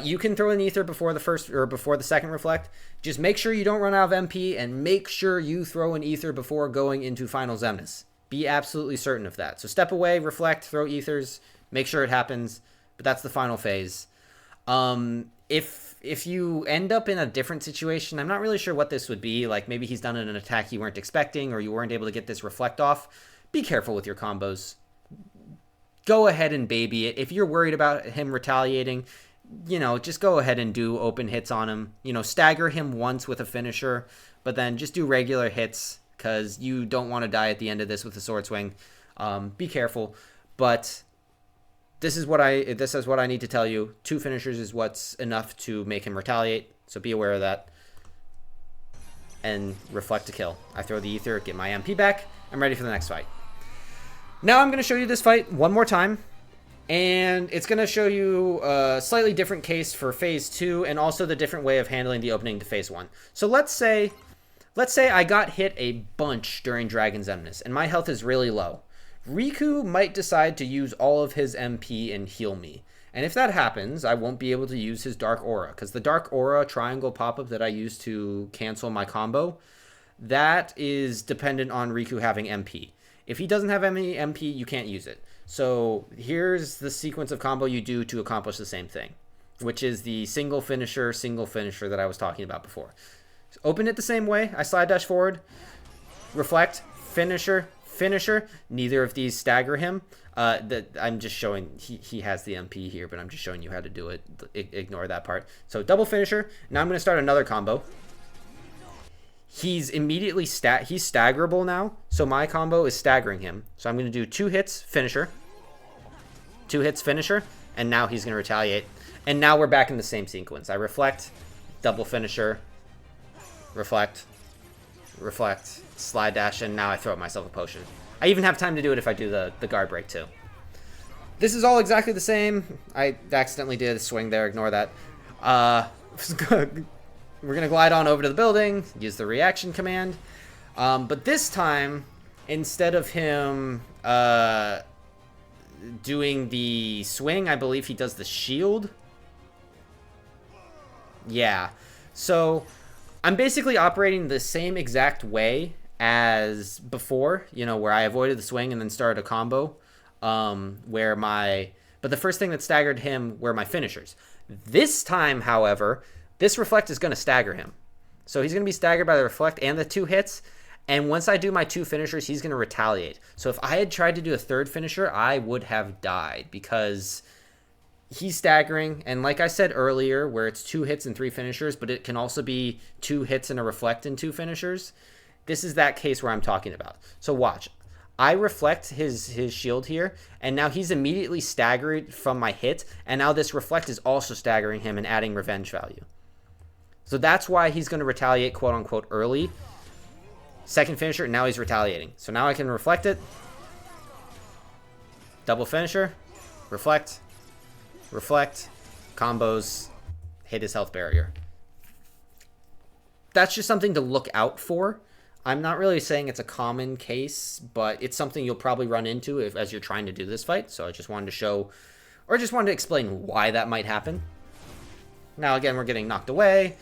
You can throw an ether before the first or before the second reflect. Just make sure you don't run out of MP, and make sure you throw an ether before going into final Xemnas. Be absolutely certain of that. So step away, reflect, throw ethers, make sure it happens. But that's the final phase. If you end up in a different situation, I'm not really sure what this would be. Like maybe he's done an attack you weren't expecting, or you weren't able to get this reflect off. Be careful with your combos. Go ahead and baby it. If you're worried about him retaliating, you know, just go ahead and do open hits on him. You know, stagger him once with a finisher, but then just do regular hits because you don't want to die at the end of this with a sword swing. Be careful, but this is what I need to tell you. Two finishers is what's enough to make him retaliate, so be aware of that. And reflect to kill. I throw the ether, get my MP back. I'm ready for the next fight. Now I'm going to show you this fight one more time. And it's going to show you a slightly different case for phase 2 and also the different way of handling the opening to phase 1. So let's say I got hit a bunch during Dragon Xemnas and my health is really low. Riku might decide to use all of his MP and heal me. And if that happens, I won't be able to use his Dark Aura, because the Dark Aura triangle pop-up that I use to cancel my combo, that is dependent on Riku having MP. If he doesn't have any MP, you can't use it. So here's the sequence of combo you do to accomplish the same thing, which is the single finisher that I was talking about before. So open it the same way. I slide dash forward, reflect, finisher. Neither of these stagger him. I'm just showing he has the MP here, but I'm just showing you how to do it. Ignore that part. So double finisher. Now I'm going to start another combo. He's immediately he's staggerable now, so my combo is staggering him. So I'm going to do 2 hits, finisher. 2 hits, finisher, and now he's going to retaliate. And now we're back in the same sequence. I reflect, double finisher, reflect, slide dash, and now I throw myself a potion. I even have time to do it if I do the guard break too. This is all exactly the same. I accidentally did a swing there, ignore that. We're going to glide on over to the building, use the reaction command. But this time, instead of him doing the swing, I believe he does the shield. Yeah. So I'm basically operating the same exact way as before, you know, where I avoided the swing and then started a combo. But the first thing that staggered him were my finishers. This time, however, this reflect is going to stagger him. So he's going to be staggered by the reflect and the 2 hits. And once I do my 2 finishers, he's going to retaliate. So if I had tried to do a third finisher, I would have died because he's staggering. And like I said earlier, where it's 2 hits and 3 finishers, but it can also be 2 hits and a reflect and 2 finishers. This is that case where I'm talking about. So watch. I reflect his shield here, and now he's immediately staggered from my hit. And now this reflect is also staggering him and adding revenge value. So that's why he's going to retaliate, quote unquote, early. Second finisher, now he's retaliating. So now I can reflect it. Double finisher, reflect, combos, hit his health barrier. That's just something to look out for. I'm not really saying it's a common case, but it's something you'll probably run into as you're trying to do this fight. So I just wanted to show, or just wanted to explain why that might happen. Now again, we're getting knocked away.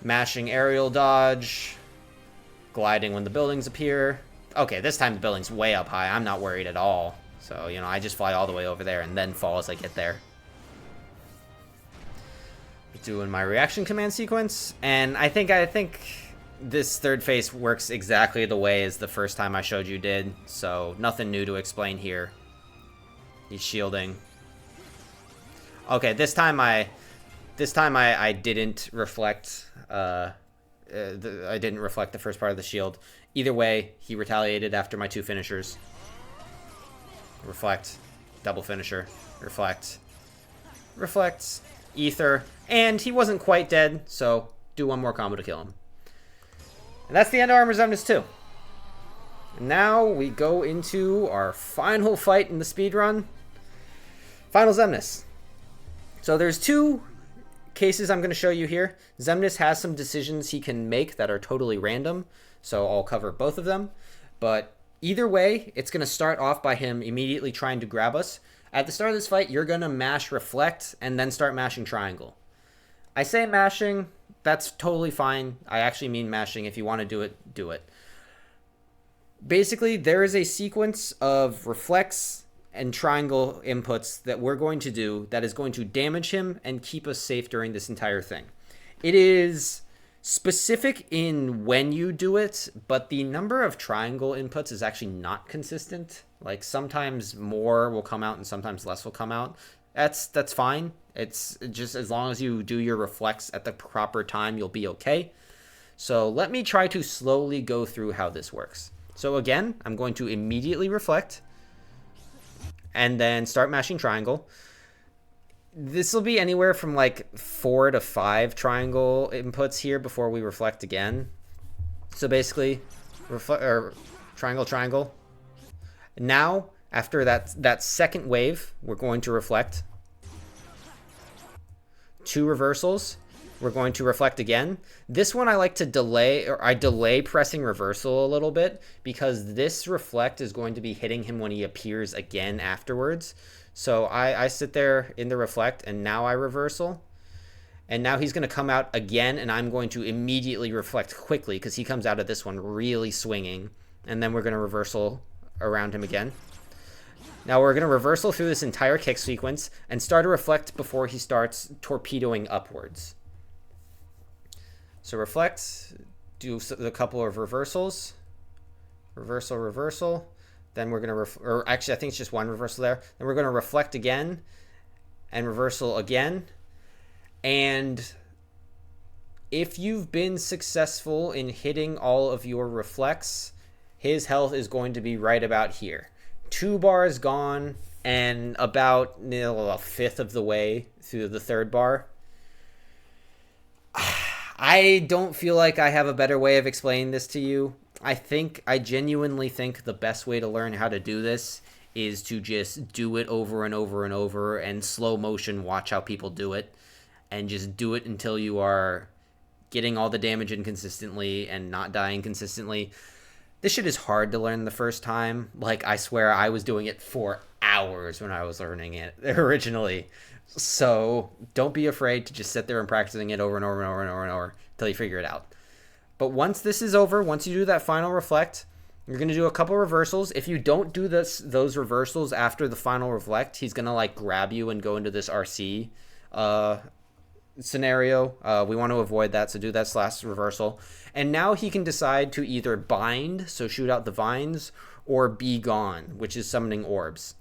Mashing aerial dodge. Gliding when the buildings appear. Okay, this time the building's way up high. I'm not worried at all. So, you know, I just fly all the way over there and then fall as I get there. Doing my reaction command sequence. And I think this third phase works exactly the way as the first time I showed you did. So, nothing new to explain here. He's shielding. Okay, this time I didn't reflect. I didn't reflect the first part of the shield. Either way, he retaliated after my 2 finishers. Reflect, double finisher, reflect, ether, and he wasn't quite dead, so do one more combo to kill him. And that's the end of Armor Xemnas 2. And now we go into our final fight in the speedrun. Final Xemnas. So there's two cases I'm going to show you here. Xemnas has some decisions he can make that are totally random, so I'll cover both of them. But either way, it's going to start off by him immediately trying to grab us. At the start of this fight, you're going to mash Reflect and then start mashing Triangle. I say mashing, that's totally fine. I actually mean mashing. If you want to do it, do it. Basically, there is a sequence of Reflects and Triangle inputs that we're going to do that is going to damage him and keep us safe during this entire thing. It is specific in when you do it, but the number of Triangle inputs is actually not consistent. Like sometimes more will come out and sometimes less will come out. That's fine. It's just as long as you do your Reflects at the proper time, you'll be okay. So let me try to slowly go through how this works. So again, I'm going to immediately Reflect and then start mashing Triangle. This will be anywhere from like 4 to 5 Triangle inputs here before we Reflect again. So basically, Triangle, Triangle. Now, after that second wave, we're going to Reflect. 2 reversals. We're going to Reflect again. This one I like to delay, or I delay pressing reversal a little bit because this Reflect is going to be hitting him when he appears again afterwards. So I sit there in the Reflect and now I reversal. And now he's going to come out again and I'm going to immediately Reflect quickly because he comes out of this one really swinging. And then we're going to reversal around him again. Now we're going to reversal through this entire kick sequence and start a Reflect before he starts torpedoing upwards. So Reflect, do a couple of reversals, reversal, reversal. Then we're going to, or actually I think it's just one reversal there. Then we're going to Reflect again and reversal again. And if you've been successful in hitting all of your Reflects, his health is going to be right about here. 2 bars gone and about a fifth of the way through the 3rd bar. I don't feel like I have a better way of explaining this to you. I genuinely think the best way to learn how to do this is to just do it over and over and over and slow motion watch how people do it and just do it until you are getting all the damage in consistently and not dying consistently. This shit is hard to learn the first time. Like, I swear I was doing it for hours when I was learning it originally. So don't be afraid to just sit there and practicing it over and over and over and over and over until you figure it out. But once this is over, once you do that final Reflect, you're going to do a couple reversals. If you don't do those reversals after the final Reflect, he's going to like grab you and go into this RC scenario. We want to avoid that, so do that last reversal. And now he can decide to either bind, so shoot out the vines, or be gone, which is summoning orbs.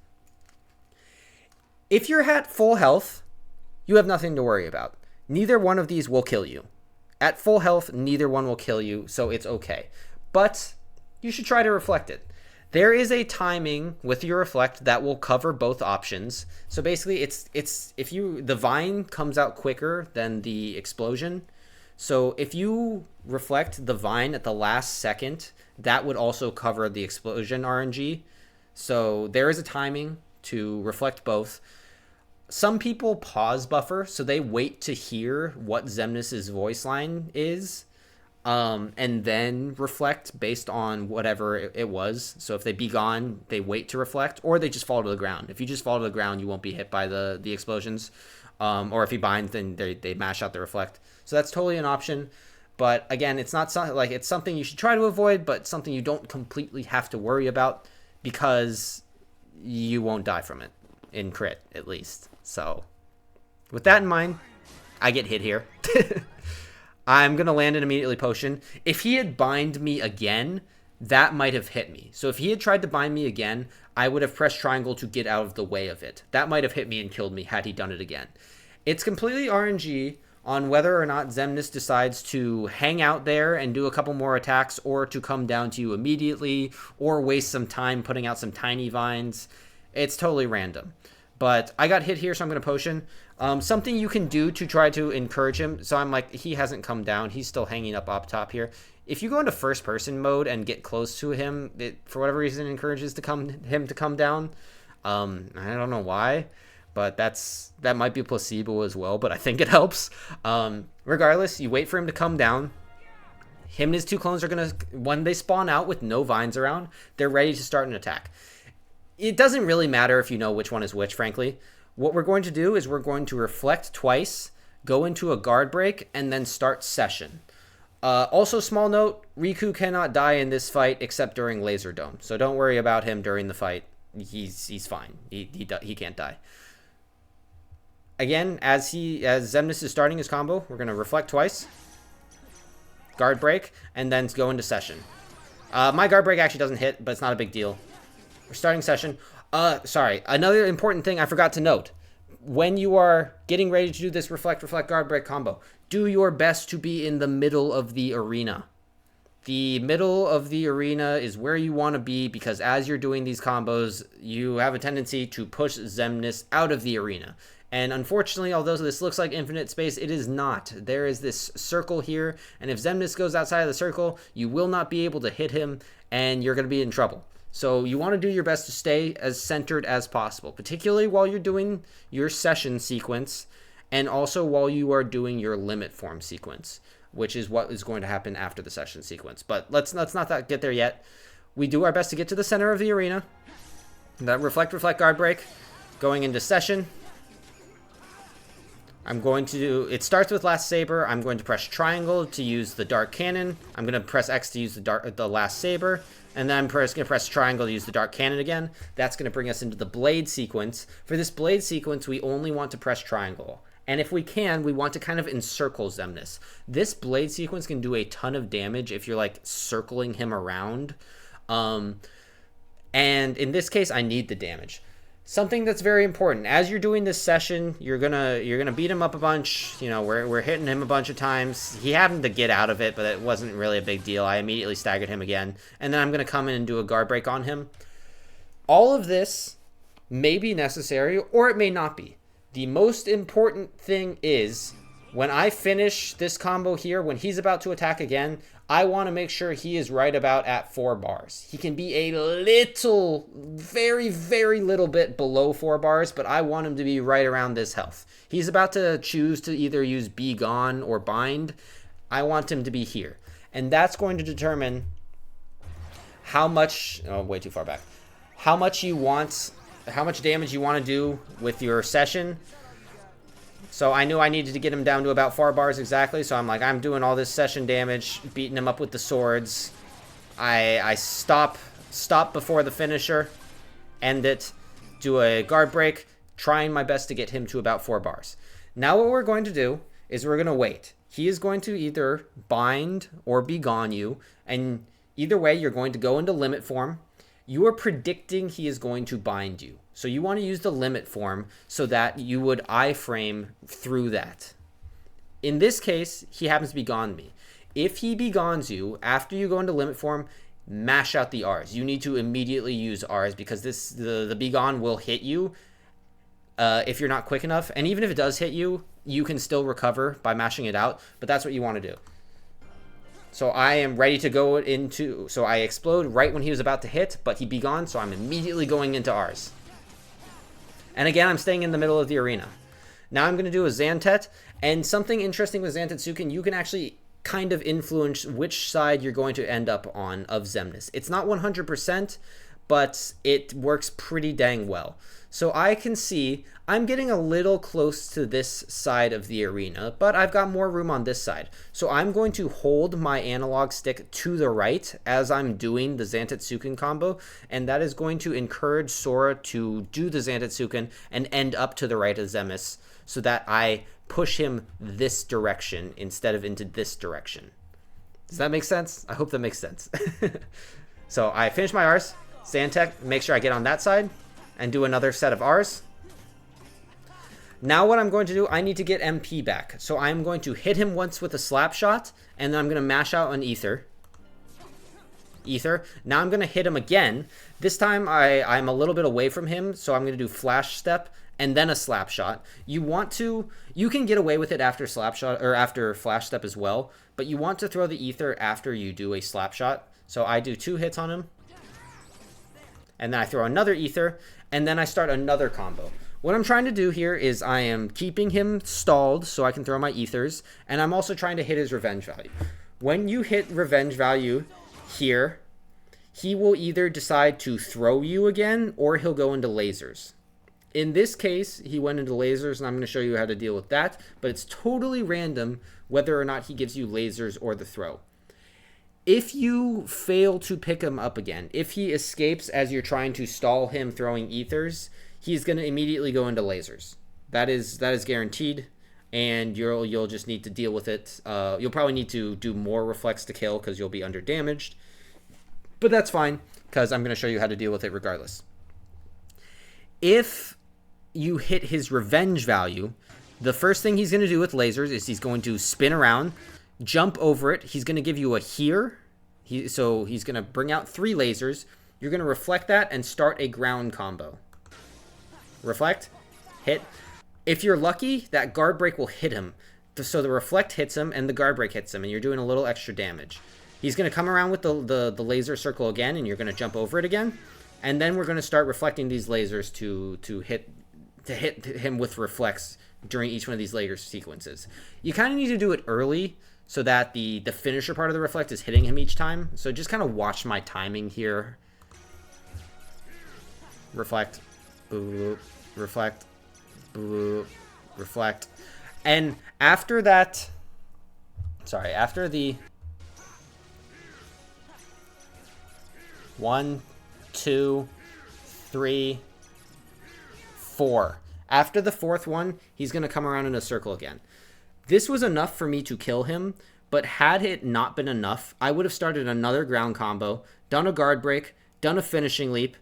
If you're at full health, you have nothing to worry about. Neither one of these will kill you. At full health, neither one will kill you, so it's okay. But you should try to Reflect it. There is a timing with your Reflect that will cover both options. So basically, it's if the vine comes out quicker than the explosion. So if you Reflect the vine at the last second, that would also cover the explosion RNG. So there is a timing to Reflect both. Some people pause buffer, so they wait to hear what Xemnas' voice line is, and then Reflect based on whatever it was. So if they be gone, they wait to Reflect, or they just fall to the ground. If you just fall to the ground, you won't be hit by the explosions. Or if you bind, then they mash out the Reflect. So that's totally an option. But again, it's not something like it's something you should try to avoid, but something you don't completely have to worry about because you won't die from it in crit, at least. So with that in mind, I get hit here. I'm going to land an immediately potion. If he had bind me again, that might have hit me. So if he had tried to bind me again, I would have pressed triangle to get out of the way of it. That might have hit me and killed me had he done it again. It's completely RNG on whether or not Xemnas decides to hang out there and do a couple more attacks or to come down to you immediately or waste some time putting out some tiny vines. It's totally random. But I got hit here, so I'm going to potion. Something you can do to try to encourage him. So I'm like, he hasn't come down. He's still hanging up top here. If you go into first person mode and get close to him, it for whatever reason encourages him to come down. I don't know why, but that might be placebo as well, but I think it helps. Regardless, you wait for him to come down. Him and his two clones are going to, when they spawn out with no vines around, they're ready to start an attack. It doesn't really matter if you know which one is which, frankly. What we're going to do is we're going to reflect twice, go into a guard break, and then start session. Also, small note, Riku cannot die in this fight except during Laser Dome. So don't worry about him during the fight. He's fine. He can't die. Again, as Xemnas is starting his combo, we're going to reflect twice, guard break, and then go into session. My guard break actually doesn't hit, but it's not a big deal. We're starting session. Sorry, another important thing I forgot to note. When you are getting ready to do this reflect, guard break combo, do your best to be in the middle of the arena. The middle of the arena is where you want to be, because as you're doing these combos, you have a tendency to push Xemnas out of the arena. And unfortunately, although this looks like infinite space, it is not. There is this circle here, and if Xemnas goes outside of the circle, you will not be able to hit him, and you're going to be in trouble. So you want to do your best to stay as centered as possible, particularly while you're doing your session sequence, and also while you are doing your limit form sequence, which is what is going to happen after the session sequence. But let's not get there yet. We do our best to get to the center of the arena. That reflect, guard break, going into session. I'm going to do, it starts with Last Saber. I'm going to press triangle to use the Dark Cannon. I'm going to press X to use the Last Saber. And then I'm going to press triangle to use the Dark Cannon again. That's going to bring us into the blade sequence. For this blade sequence, we only want to press triangle. And if we can, we want to kind of encircle Xemnas. This blade sequence can do a ton of damage if you're like circling him around. And in this case, I need the damage. Something that's very important as you're doing this session, you're gonna beat him up a bunch. You know, we're hitting him a bunch of times. He happened to get out of it, but it wasn't really a big deal. I immediately staggered him again, and then I'm gonna come in and do a guard break on him. All of this may be necessary, or it may not be. The most important thing is when I finish this combo here, when he's about to attack again, I want to make sure he is right about at 4 bars. He can be a little, very, very little bit below 4 bars, but I want him to be right around this health. He's about to choose to either use Be Gone or Bind. I want him to be here. And that's going to determine how much, oh, way too far back, how much damage you want to do with your session. So I knew I needed to get him down to about 4 bars exactly. So I'm like, I'm doing all this session damage, beating him up with the swords. I stop before the finisher, end it, do a guard break, trying my best to get him to about 4 bars. Now what we're going to do is we're going to wait. He is going to either bind or be gone you, and either way you're going to go into limit form. You are predicting he is going to bind you. So you want to use the limit form so that you would iframe through that. In this case, he happens to be gone me. If he begons you, after you go into limit form, mash out the R's. You need to immediately use R's because the begone will hit you if you're not quick enough. And even if it does hit you, you can still recover by mashing it out. But that's what you want to do. So I am ready to go into, so I explode right when he was about to hit, but he be gone, so I'm immediately going into R's. And again, I'm staying in the middle of the arena. Now I'm going to do a Xantet, and something interesting with Xantetsuken, you can actually kind of influence which side you're going to end up on of Xemnas. It's not 100%, but it works pretty dang well. So I can see I'm getting a little close to this side of the arena, but I've got more room on this side. So I'm going to hold my analog stick to the right as I'm doing the Xantetsuken combo, and that is going to encourage Sora to do the Xantetsuken and end up to the right of Xemnas so that I push him this direction instead of into this direction. Does that make sense? I hope that makes sense. So I finish my R's, Xantet, make sure I get on that side, and do another set of R's. Now what I'm going to do, I need to get MP back. So I'm going to hit him once with a slap shot, and then I'm going to mash out an Ether. Now I'm going to hit him again. This time I'm a little bit away from him, so I'm going to do Flash Step, and then a slap shot. You can get away with it after slap shot or after flash step as well, but you want to throw the ether after you do a slap shot. So I do 2 hits on him, and then I throw another ether, and then I start another combo. What I'm trying to do here is I am keeping him stalled so I can throw my ethers, and I'm also trying to hit his revenge value. When you hit revenge value here, he will either decide to throw you again or he'll go into lasers. In this case, he went into lasers, and I'm going to show you how to deal with that, but it's totally random whether or not he gives you lasers or the throw. If you fail to pick him up again, if he escapes as you're trying to stall him throwing ethers, he's going to immediately go into lasers. That is guaranteed, and you'll just need to deal with it. You'll probably need to do more reflex to kill because you'll be under damaged, but that's fine because I'm going to show you how to deal with it regardless. If you hit his revenge value, the first thing he's going to do with lasers is he's going to spin around, jump over it. He's going to give you a here. So he's going to bring out 3 lasers. You're going to reflect that and start a ground combo. Reflect, hit. If you're lucky, that guard break will hit him. So the reflect hits him and the guard break hits him, and you're doing a little extra damage. He's going to come around with the laser circle again, and you're going to jump over it again. And then we're going to start reflecting these lasers to hit him with reflex during each one of these laser sequences. You kind of need to do it early so that the finisher part of the reflect is hitting him each time. So just kind of watch my timing here. Reflect. Boop, reflect, boop, reflect. And after that, after the 1, 2, 3, 4. After the 4th one, he's going to come around in a circle again. This was enough for me to kill him, but had it not been enough, I would have started another ground combo, done a guard break, done a finishing leap,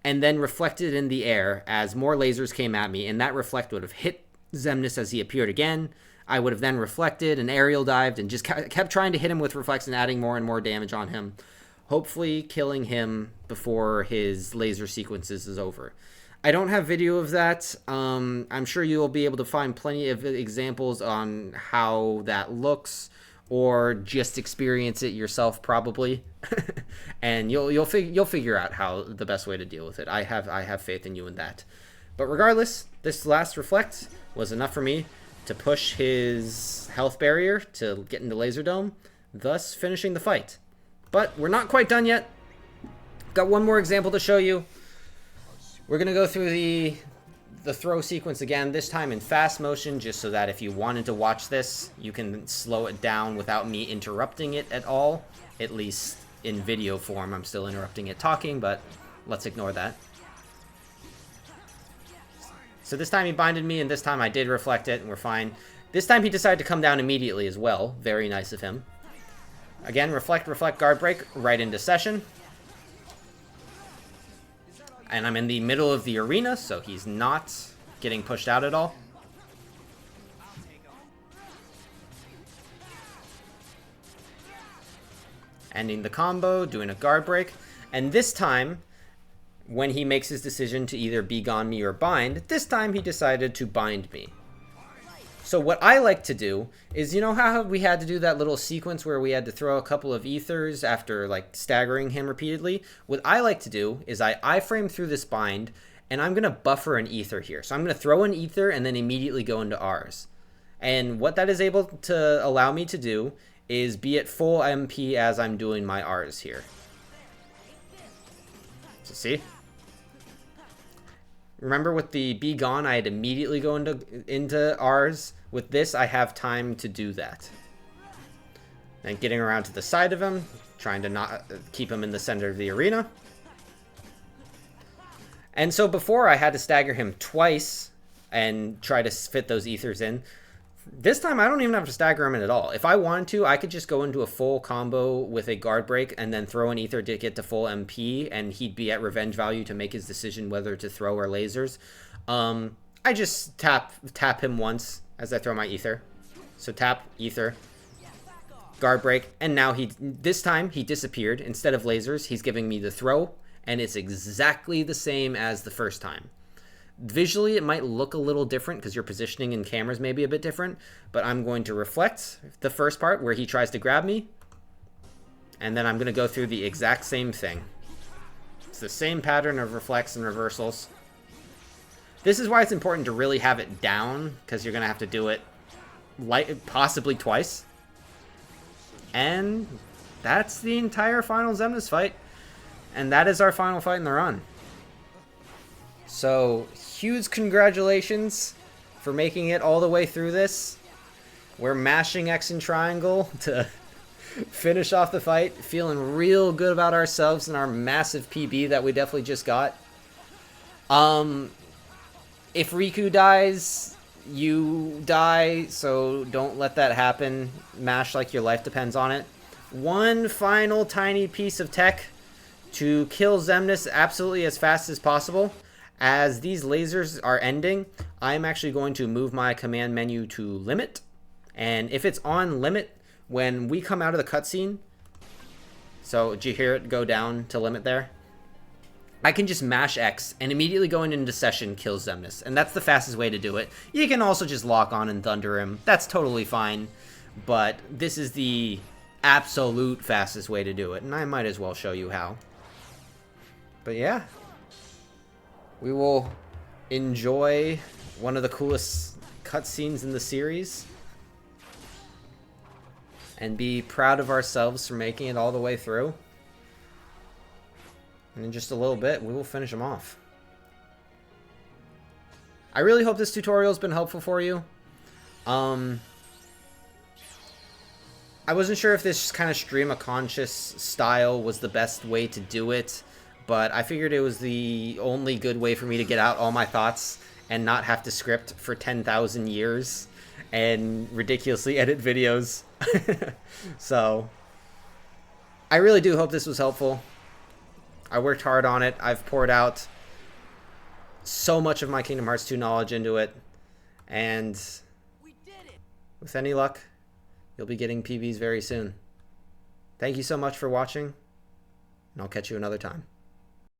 and then reflected in the air as more lasers came at me, and that reflect would have hit Xemnas as he appeared again. I would have then reflected and aerial dived and just kept trying to hit him with reflects and adding more and more damage on him, hopefully killing him before his laser sequences is over. I don't have video of that. I'm sure you'll be able to find plenty of examples on how that looks, or just experience it yourself probably. And you'll figure out how the best way to deal with it. I have faith in you in that. But regardless, this last reflect was enough for me to push his health barrier to get into Laser Dome, thus finishing the fight. But we're not quite done yet. Got one more example to show you. We're gonna go through the throw sequence again, this time in fast motion, just so that if you wanted to watch this, you can slow it down without me interrupting it at all. At least in video form, I'm still interrupting it talking, but let's ignore that. So this time he binded me, and this time I did reflect it, and we're fine. This time he decided to come down immediately as well. Very nice of him. Again, reflect, guard break, right into session. And I'm in the middle of the arena, so he's not getting pushed out at all. Ending the combo, doing a guard break. And this time, when he makes his decision to either be gone me or bind, this time he decided to bind me. So what I like to do is, you know how we had to do that little sequence where we had to throw a couple of ethers after like staggering him repeatedly? What I like to do is I iframe through this bind, and I'm going to buffer an ether here. So I'm going to throw an ether and then immediately go into R's. And what that is able to allow me to do is be at full MP as I'm doing my R's here. So see? Remember with the Be Gone, I had immediately go into R's. With this, I have time to do that. And getting around to the side of him, trying to not keep him in the center of the arena. And so before, I had to stagger him twice and try to fit those ethers in. This time, I don't even have to stagger him in at all. If I wanted to, I could just go into a full combo with a guard break and then throw an ether to get to full MP, and he'd be at revenge value to make his decision whether to throw or lasers. I just tap him once as I throw my ether. So tap, ether, guard break, and now this time he disappeared. Instead of lasers, he's giving me the throw, and it's exactly the same as the first time. Visually, it might look a little different because your positioning in cameras may be a bit different, but I'm going to reflect the first part where he tries to grab me, and then I'm going to go through the exact same thing. It's the same pattern of reflects and reversals. This is why it's important to really have it down, because you're going to have to do it possibly twice. And that's the entire final Xemnas fight. And that is our final fight in the run. So, huge congratulations for making it all the way through this. We're mashing X and triangle to finish off the fight. Feeling real good about ourselves and our massive PB that we definitely just got. If Riku dies, you die, so don't let that happen. Mash like your life depends on it. One final tiny piece of tech to kill Xemnas absolutely as fast as possible. As these lasers are ending, I'm actually going to move my command menu to limit. And if it's on limit, when we come out of the cutscene, so did you hear it go down to limit there? I can just mash X and immediately going into session kill Xemnas. And that's the fastest way to do it. You can also just lock on and thunder him. That's totally fine. But this is the absolute fastest way to do it. And I might as well show you how. But yeah. We will enjoy one of the coolest cutscenes in the series. And be proud of ourselves for making it all the way through. And in just a little bit, we will finish them off. I really hope this tutorial has been helpful for you. I wasn't sure if this kind of stream of conscious style was the best way to do it, but I figured it was the only good way for me to get out all my thoughts and not have to script for 10,000 years and ridiculously edit videos. So, I really do hope this was helpful. I worked hard on it. I've poured out so much of my Kingdom Hearts 2 knowledge into it. And with any luck, you'll be getting PBs very soon. Thank you so much for watching, and I'll catch you another time.